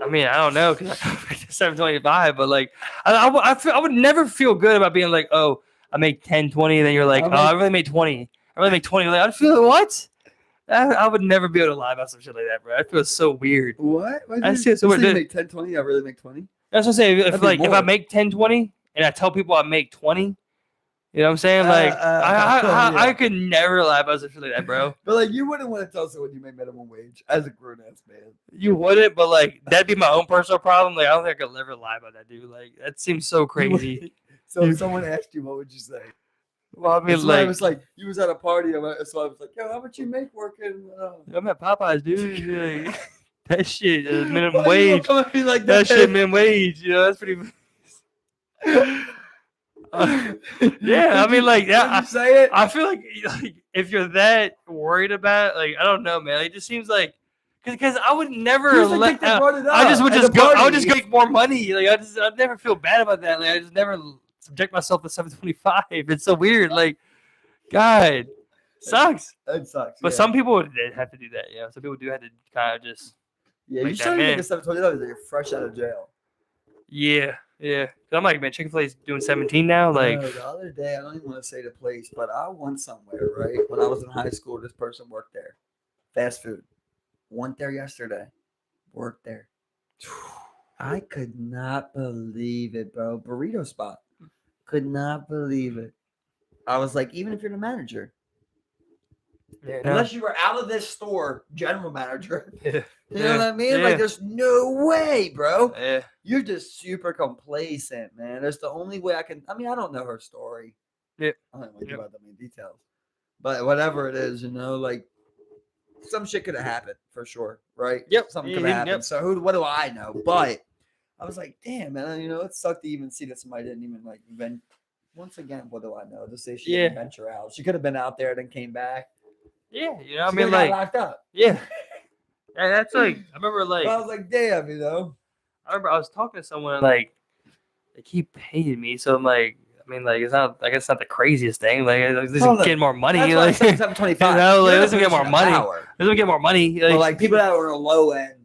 I mean, I don't know because I make 725, but like I would never feel good about being like, oh, I make 10, 20, and then you're like, I really made 20. I really make 20. Like I'd feel what? I would never be able to lie about some shit like that, bro. I feel so weird. What? I feel so weird. You make 10, 20? I really make 20? That's what I'm saying. If I make 10, 20, and I tell people I make 20, you know what I'm saying? Like I could never lie about something like that, bro. But like you wouldn't want to tell someone you make minimum wage as a grown ass man. You wouldn't, but like that'd be my own personal problem. Like I don't think I could ever lie about that, dude. Like that seems so crazy. So if someone asked you, what would you say? Well, I mean, so like I was like, you was at a party, so I was like, yo, how much you make working? I'm at Popeyes, dude. Like, that shit is minimum wage. Like that shit minimum wage. You know, that's pretty. Yeah, I mean, like, yeah. You say it? I feel like if you're that worried about it, like, I don't know, man. It just seems like because I would never let. I just would just go. I would just go make more money. Like I'd never feel bad about that. Like I just never subject myself to 725. It's so weird. Like, God, sucks. It sucks. But some people have to do that. Yeah, some people do have to kind of just. Yeah, you should make a $720 that you're fresh out of jail. Yeah. I'm like, man, Chick-fil-A's doing 17 now. Like the other day, I don't even want to say the place, but I went somewhere, right? When I was in high school, this person worked there. Fast food. Went there yesterday. Worked there. I could not believe it, bro. Burrito spot. Could not believe it. I was like, even if you're the manager. Yeah, unless you were out of this store, general manager. Yeah. You know what I mean? Yeah. Like, there's no way, bro. Yeah. You're just super complacent, man. That's the only way I can. I mean, I don't know her story. Yeah. I don't know about that many details. But whatever it is, you know, like, some shit could have happened for sure, right? Yep. Something could have happened. Yep. So what do I know? But I was like, damn, man, you know, it sucked to even see that somebody didn't even like vent. Once again, what do I know? Just say she didn't venture out. She could have been out there, then came back. Yeah, you know, I mean, like, locked up. Yeah. And that's like, I remember, like, I was like, damn, you know. I remember I was talking to someone, like, they keep paying me, so I'm like, I mean, like, it's not, I guess, not the craziest thing. Like, this is getting more money. That's like, 725. You know, like, this will get more money. This will get more money. Like, well, like people that are on the low end,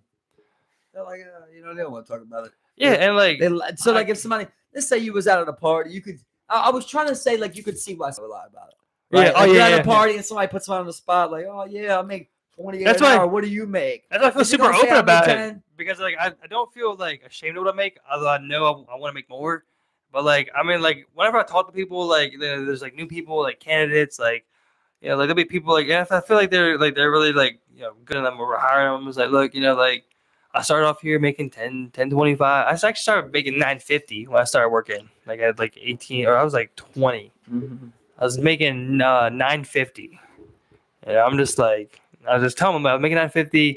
they're like, you know, they don't want to talk about it. Yeah, and like, so like, if somebody, let's say you was out at a party, you could. I was trying to say like you could see why someone lie about it. Right? Yeah, like, you're at a party and somebody puts someone on the spot, like, oh yeah, I make 28 an hour. What do you make? That's why I feel super open about it because like I don't feel like ashamed of what I make, although I know I want to make more. But like, I mean, like whenever I talk to people, like there's like new people, like candidates, like you know, like there'll be people like if I feel like they're really like you know good enough, we're hiring them. It's like, look, you know, like I started off here making 10.25. I actually started making 9.50 when I started working. Like I had like 18, or I was like 20. Mm-hmm. I was making 9.50. And I'm just like, I was just telling them about making 9.50.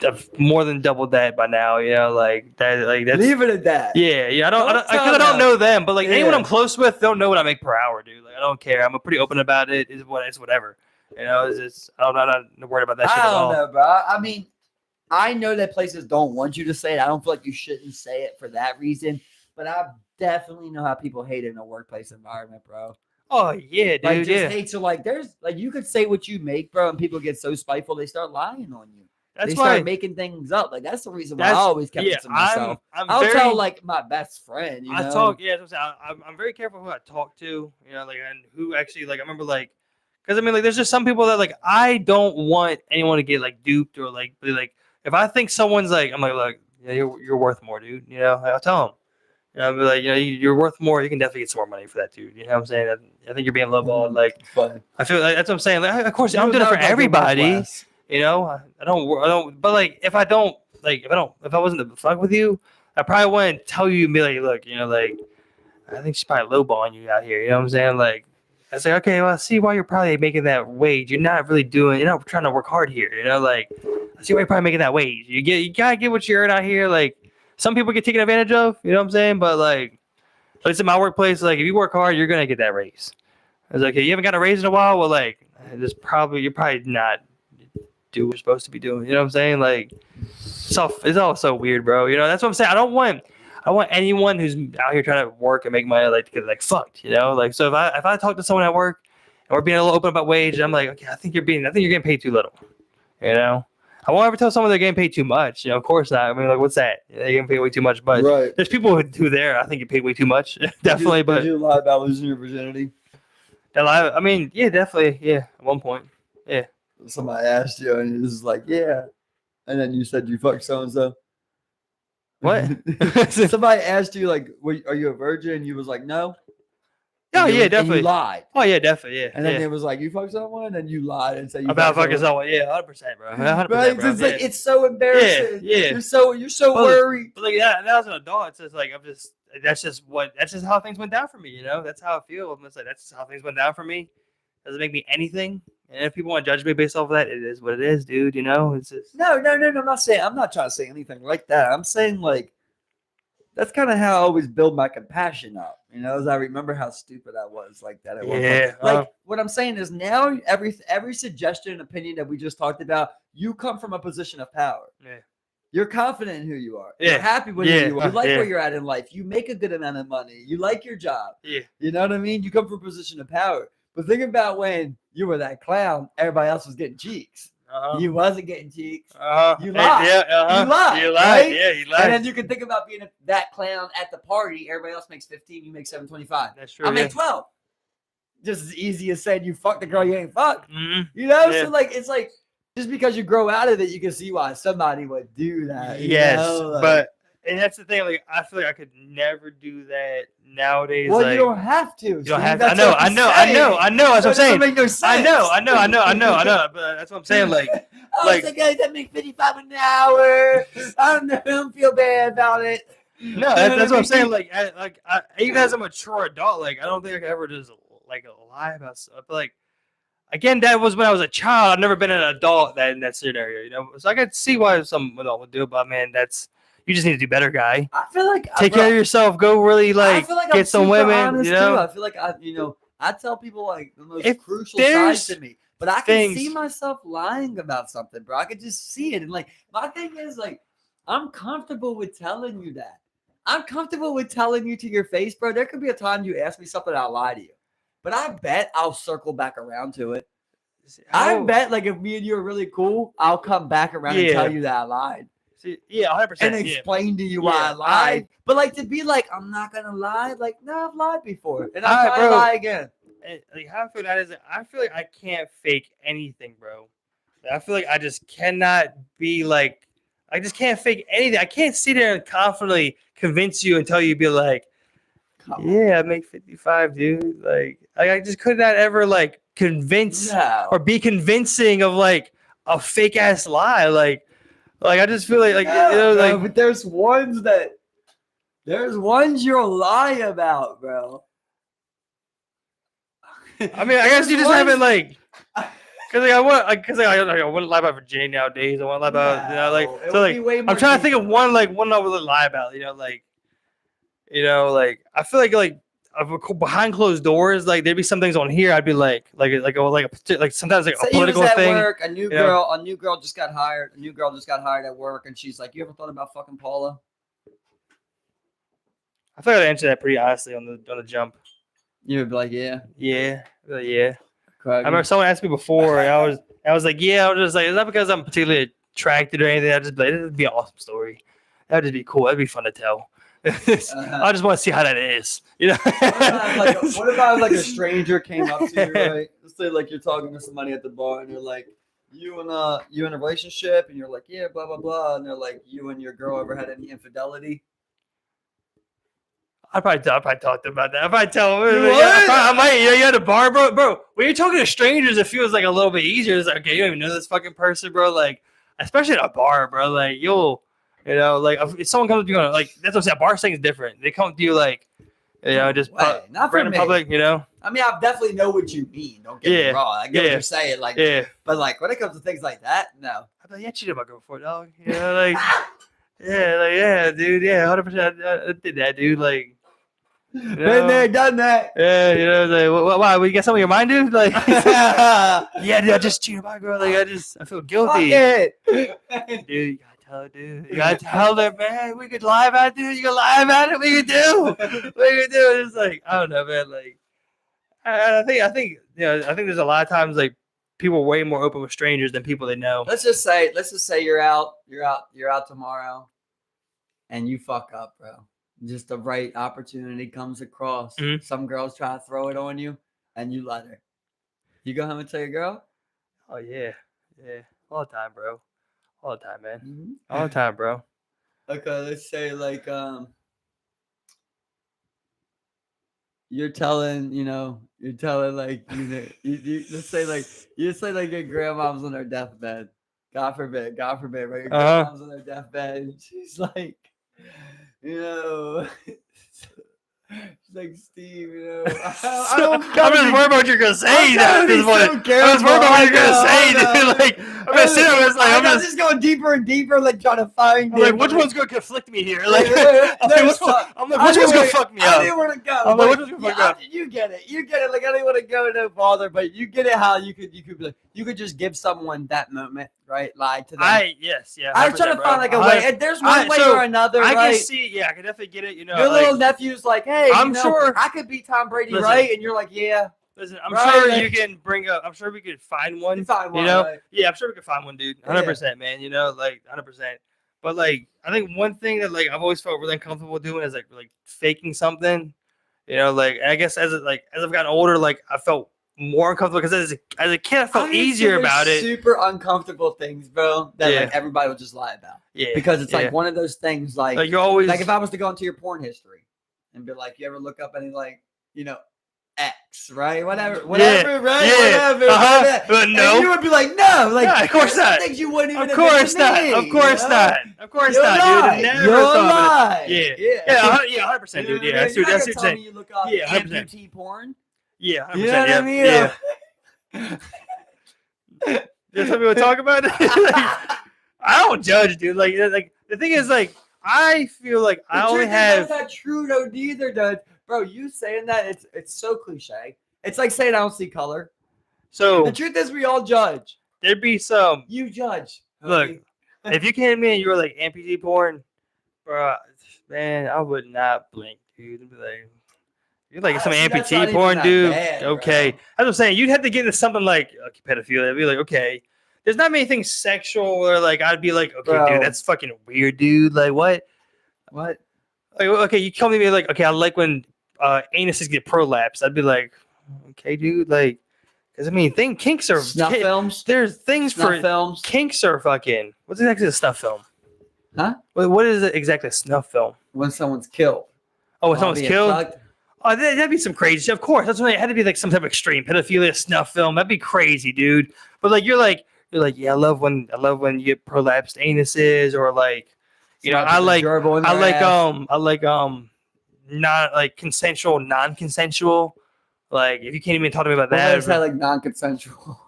I've more than doubled that by now. You know, like that. Like that's leave it at that. Yeah. I don't know them, but like anyone I'm close with, don't know what I make per hour, dude. Like I don't care. I'm pretty open about it. It's whatever. You know, it's just I'm not worried about that shit at all. I don't know, bro. I mean. I know that places don't want you to say it. I don't feel like you shouldn't say it for that reason. But I definitely know how people hate it in a workplace environment, bro. Oh, yeah, dude. Like, just hate to, like, there's, like, you could say what you make, bro, and people get so spiteful, they start lying on you. They start making things up. Like, that's the reason why I always kept it to myself. I'll tell, like, my best friend, you know? I'm very careful who I talk to, you know, like, and who actually, like, I remember, like, because, I mean, like, there's just some people that, like, I don't want anyone to get, like, duped or, like, be, like, if I think someone's like, I'm like, look, yeah, you're worth more, dude. You know, I'll tell them. You know, I'll be like, you know, you're worth more. You can definitely get some more money for that, dude. You know what I'm saying? I think you're being lowballed. Like, I feel like that's what I'm saying. Like, of course, I'm doing it for everybody. You know, I don't. But like, if I wasn't to fuck with you, I probably wouldn't tell you and be like, look, you know, like, I think she's probably lowballing you out here. You know what I'm saying? Like, I say, okay, well, I see why you're probably making that wage. You're not trying to work hard here. You know, like. See why you're probably making that wage. You gotta get what you earn out here. Like some people get taken advantage of, you know what I'm saying? But like at least in my workplace, like if you work hard, you're gonna get that raise. I was like, hey, you haven't got a raise in a while. Well, like you're probably not doing what you're supposed to be doing. You know what I'm saying? Like it's all so weird, bro. You know that's what I'm saying. I want anyone who's out here trying to work and make money like to get like fucked, you know. Like so, if I talk to someone at work and we're being a little open about wage, I'm like, okay, I think you're getting paid too little, you know. I won't ever tell someone they're getting paid too much. You know, of course not. I mean, like, what's that? They're getting paid way too much. But there's people who there, I think, get paid way too much. Definitely. Did you lie about losing your virginity? I mean, yeah, definitely. Yeah, at one point. Yeah. Somebody asked you, and it was like, yeah. And then you said you fucked so-and-so. What? Somebody asked you, like, are you a virgin? And you was like, no. Oh, yeah, definitely. And you lied. Oh, yeah, definitely, yeah. And then it was like, you fucked someone? And you lied and said you about fucking someone. Yeah, 100%, bro. 100%, right? bro. It's like, it's so embarrassing. Yeah. You're so worried. But like that as an adult, it's just like, that's just how things went down for me, you know? That's how I feel. I'm just like, that's just how things went down for me. Doesn't make me anything. And if people want to judge me based off of that, it is what it is, dude. You know, it's just No. I'm not trying to say anything like that. I'm saying like that's kind of how I always build my compassion up. You know, as I remember how stupid I was like that. Like what I'm saying is now every suggestion and opinion that we just talked about, you come from a position of power. Yeah. You're confident in who you are. Yeah. You're happy with who you are. You like Yeah. where you're at in life. You make a good amount of money. You like your job. Yeah. You know what I mean? You come from a position of power. But think about when you were that clown, everybody else was getting cheeks. You wasn't getting cheeks. You lied. You lied. Right? Yeah, you lied. And then you can think about being that clown at the party. Everybody else makes 15. You make 725. That's true. I make 12. Just as easy as saying you fucked the girl you ain't fucked. Mm-hmm. You know? Yeah. So like it's like just because you grow out of it, you can see why somebody would do that. Yes, you know? Like, but and that's the thing. Like I feel like I could never do that nowadays. Well, like, you don't have to. You don't have to. I know. That's what I'm saying. Make no sense. I know. But that's what I'm saying. Like, I was like, guys, that make 55 an hour. I don't feel bad about it. No, that's what I'm saying. Like, even as a mature adult, like, I don't think I could ever just like lie about stuff. But like, again, that was when I was a child. I've never been an adult in that scenario, you know. So I could see why some adult would do it, but man, you just need to do better, guy. I feel like take care of yourself. Go really get some women. You know, I feel like I tell people like the most crucial sides to me, but I can see myself lying about something, bro. I could just see it, and like my thing is like I'm comfortable with telling you that. I'm comfortable with telling you to your face, bro. There could be a time you ask me something, I'll lie to you, but I bet I'll circle back around to it. I bet like if me and you are really cool, I'll come back around and tell you that I lied. Yeah, 100%. And explain to you why I lied. But like to be like, I'm not gonna lie. Like, no, I've lied before, and I'll probably lie again. Like how I feel that is, I feel like I can't fake anything, bro. I feel like I just cannot be like, I just can't fake anything. I can't sit there and confidently convince you and tell you, be like, yeah, I make 55, dude. Like I just could not ever like convince or be convincing of like a fake ass lie, like I just feel like but there's ones you'll lie about, bro. I mean, I guess you just haven't like, because I wouldn't lie about Virginia nowadays. I want to lie about I'm trying to think of one I would lie about. I feel like behind closed doors, like there'd be some things on here. I'd be like sometimes like a political thing. Work, a new girl just got hired. A new girl just got hired at work, and she's like, "You ever thought about fucking Paula?" I feel like I'd answer that pretty honestly on the jump. You would be like, "Yeah, yeah, yeah." I remember someone asked me before, and I was like, "Yeah." I was just like, "It's not because I'm particularly attracted or anything." I just be like, "It'd be an awesome story. That'd just be cool. That'd be fun to tell." I just want to see how that is, you know. What about like a stranger came up to you, right? Let's say like you're talking to somebody at the bar, and they're like, "You in a relationship?" And you're like, "Yeah, blah blah blah." And they're like, "You and your girl ever had any infidelity?" I probably talked about that. I probably tell them. I might. You at a bar, bro. When you're talking to strangers, it feels like a little bit easier. It's like, okay, you don't even know this fucking person, bro. Like, especially at a bar, bro. Like, like if someone comes up to you, like that's what I'm saying. Bar thing is different. They come to you like, just not for me. Public, you know. I mean, I definitely know what you mean. Don't get me wrong. I get what you're saying. Like, but like when it comes to things like that, no. I'm like, yeah, cheated my girl before, dog. You know, like, yeah, dude, 100%. I did that, dude. Like. Been there, done that. Yeah, like, why? We got something in your mind, dude? Like, yeah, dude, I just cheated my girl. Like, I feel guilty. Fuck it. Dude, you gotta tell her, dude. You gotta tell her, man. We could lie about it, dude. You can lie about it. We could do. It's like, I don't know, man. Like, I think there's a lot of times like people are way more open with strangers than people they know. Let's just say you're out tomorrow, and you fuck up, bro. Just the right opportunity comes across. Mhm. Some girls try to throw it on you, and you let her. You go home and tell your girl? Oh yeah, all the time, bro. All the time, man. Mm-hmm. All the time, bro. Okay, let's say like you're telling like let's say like your grandma's on her deathbed. God forbid, right? Your grandma's on her deathbed, and she's like, she's like, Steve, I don't I'm just worried about what you're gonna say. I'm I'm just worried about what you're gonna say, dude. Like, I'm gonna sit there and I'm just going deeper and deeper, like trying to find. I'm like, which one's gonna conflict me here? Like, which one's gonna fuck me up? I didn't want to go. I'm like, which one's gonna fuck me up? You get it. Like, I didn't want to go, no bother, but you get it. How you could be like, you could just give someone that moment, right? Lie to them. I was trying to find like a way. And there's one way or another. I right? can see. Yeah, I can definitely get it. Your little nephew's like, hey, I'm sure I could beat Tom Brady, right? And you're like, yeah. Listen, I'm right, sure like, you can bring up. I'm sure we could find one. Find one, right? Yeah, I'm sure we could find one, dude. 100%, man. Like 100%. But like, I think one thing that like I've always felt really uncomfortable doing is like faking something. Like I guess as I've gotten older, like I felt more uncomfortable because as a kid I felt easier about it. Super uncomfortable things, bro. That like everybody will just lie about. Yeah, because it's like one of those things. Like you're always like if I was to go into your porn history and be like, you ever look up any like X, right? Whatever, right? Whatever. But no, and you would be like, no, like of course not. Things you wouldn't even. Of course not. Of course not. Of course not, dude. Never thought of it. Yeah, 100%, dude. Yeah, that's what you're saying. You look up amputee porn. Yeah, 100%. You know what I mean? Yeah. That's what we would talk about. I don't judge, dude. Like the thing is, like, I feel like I only have. That's not true, though. Neither does. Bro, you saying that it's so cliche. It's like saying I don't see color. So the truth is, we all judge. There'd be some. You judge. Look, if you came to me and you were like amputee porn, bro, man, I would not blink, dude. I'd be like, you're like some amputee porn, dude. Bad, okay, bro. That's what I'm saying. You'd have to get into something like pedophilia. I'd be like, okay, there's not many things sexual or like I'd be like, okay, dude, that's fucking weird, dude. Like what? Like okay, you tell me like, okay, I like when anuses get prolapsed. I'd be like, okay, dude, like, because I mean, kinks are snuff films. There's things snuff for films. Kinks are fucking. What's exactly a snuff film? Huh? What is it exactly? A snuff film? When someone's killed. Oh, when someone's killed. Oh, that'd be some crazy shit. Of course, that's when it had to be like some type of extreme pedophilia snuff film. That'd be crazy, dude. But like, you're like, yeah, I love when you get prolapsed anuses or like, I like not like consensual, non-consensual. Like if you can't even talk to me about that, it's like non-consensual.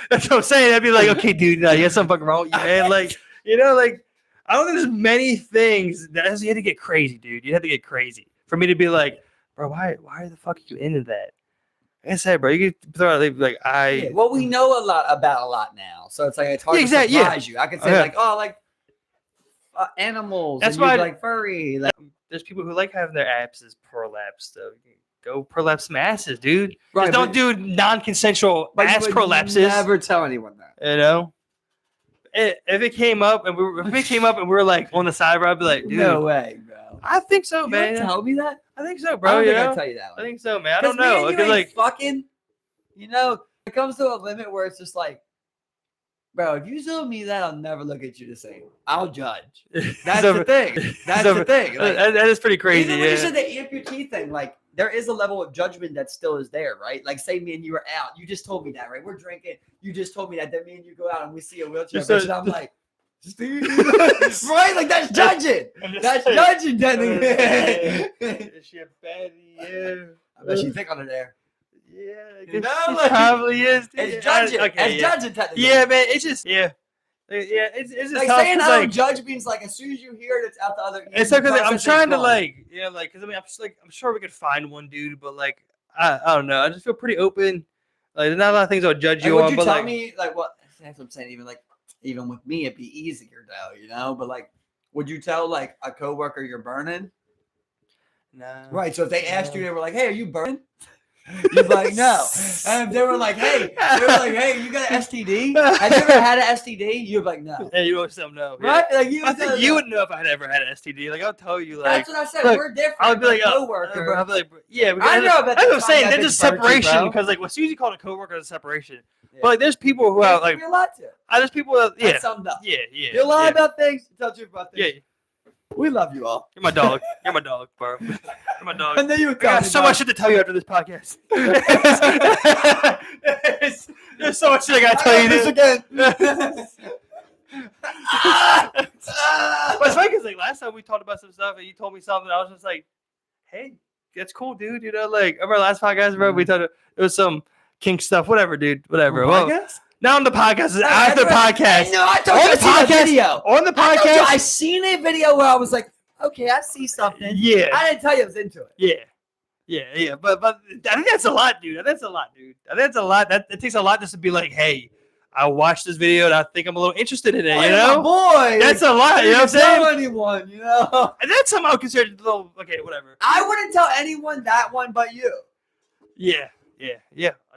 That's what I'm saying. I'd be like, okay, dude, you have something fucking wrong with you, man. Like, like I don't think there's many things that you had to get crazy, dude. You had to get crazy for me to be like, bro, why the fuck are you into that? Like I said, bro, you could throw out like well, we know a lot now, so it's like it's hard to surprise you. I could say like, oh, like animals. That's why why like furry. Like, there's people who like having their abs prolapsed. So go prolapse some asses, dude. Right, just don't do non-consensual ass prolapses. Never tell anyone that. If it came up and we were like on the side, bro, I'd be like, dude, no way, bro. I think so, man. Tell me that. I think so, bro. I don't think I'd tell you that. I think so, man. I don't know. Man, like fucking, it comes to a limit where it's just like, bro, if you tell me that, I'll never look at you the same. I'll judge. That's the thing. That's the thing. Like, that is pretty crazy. Even when you said the amputee thing, like there is a level of judgment that still is there, right? Like say me and you were out. You just told me that, right? We're drinking. You just told me that. Then me and you go out and we see a wheelchair bitch, and I'm like, Steve, right? Like that's judging. That's judging, technically. Is she a baddie? Yeah. I bet she's thick under there. Yeah, she probably is. Dude. It's judging. It's judging, technically. Yeah, man. It's just it's just like tough, saying I don't judge means like as soon as you hear it, it's out the other ear. It's because I'm trying to because I mean I'm sure we could find one, dude, but like I don't know. I just feel pretty open. Like there's not a lot of things I'll judge you on. Would you tell me like what? That's what I'm saying. Even like even with me, it'd be easier though, you know. But like, would you tell like a coworker you're burning? No. Right. So if they asked you, they were like, "Hey, are you burning?" You'd be like, "No." And if they were like, "Hey, you got an STD? Have you ever had an STD?" You'd be like, "No." Yeah, you always tell them no. Right? Yeah. Like I think you would know if I had ever had an STD. Like I'll tell you, like that's what I said. look, We're different. I would be like, coworker. bro, I'd be like, yeah, I know, but that's what I'm saying. that There's a bitch burnt you, separation bro. because like what Susie called a coworker is a separation. Yeah. But like, there's people who are like, you're allowed to. there's people that That's summed up. yeah. You lie about things. You tell the truth about things. Yeah, We love you all. you're my dog. You're my dog, bro. You're my dog. And then you I would tell got me so about- much shit to tell you after this podcast. There's so much shit I gotta tell you. this again. But it's funny because like last time we talked about some stuff and you told me something, I was just like, "Hey, that's cool, dude." You know, like remember last podcast, bro? We talked. It was some kink stuff, whatever, dude. Whatever. Well, not on the podcast. It's after the podcast. No, I told On you I the seen a podcast. video. On the I told you I podcast. seen a video where I was like, okay, I see something. Yeah. I didn't tell you I was into it. Yeah. But I think that's a lot, dude. I think that's a lot. That it takes a lot just to be like, hey, I watched this video and I think I'm a little interested in it. Oh, You yeah, know, my boy. that's a lot. You know what I'm saying? Tell anyone, you know. And that's somehow considered a little okay, whatever. I wouldn't tell anyone that one but you. Yeah.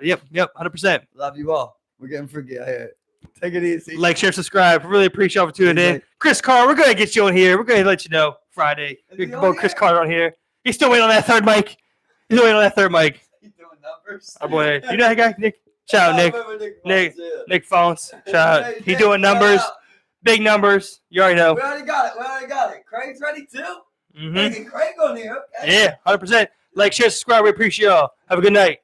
100%. Love you all. We're getting freaky out here. Take it easy. Like, share, subscribe. Really appreciate y'all for tuning in. Like- Chris Carr, we're gonna get you on here. We're gonna let you know Friday. Is We're he gonna on put Chris here? Carr on here. He's still waiting on that third mic. He's waiting on that third mic. He's doing numbers. Our boy, you know that guy, Nick. Shout out, Nick. Nick Phones. Shout out. He doing numbers, big numbers. You already know. We already got it. Craig's ready too. Mm-hmm. Hey, Craig on here. Okay. Yeah, 100%. Like, share, subscribe. We appreciate y'all. Have a good night.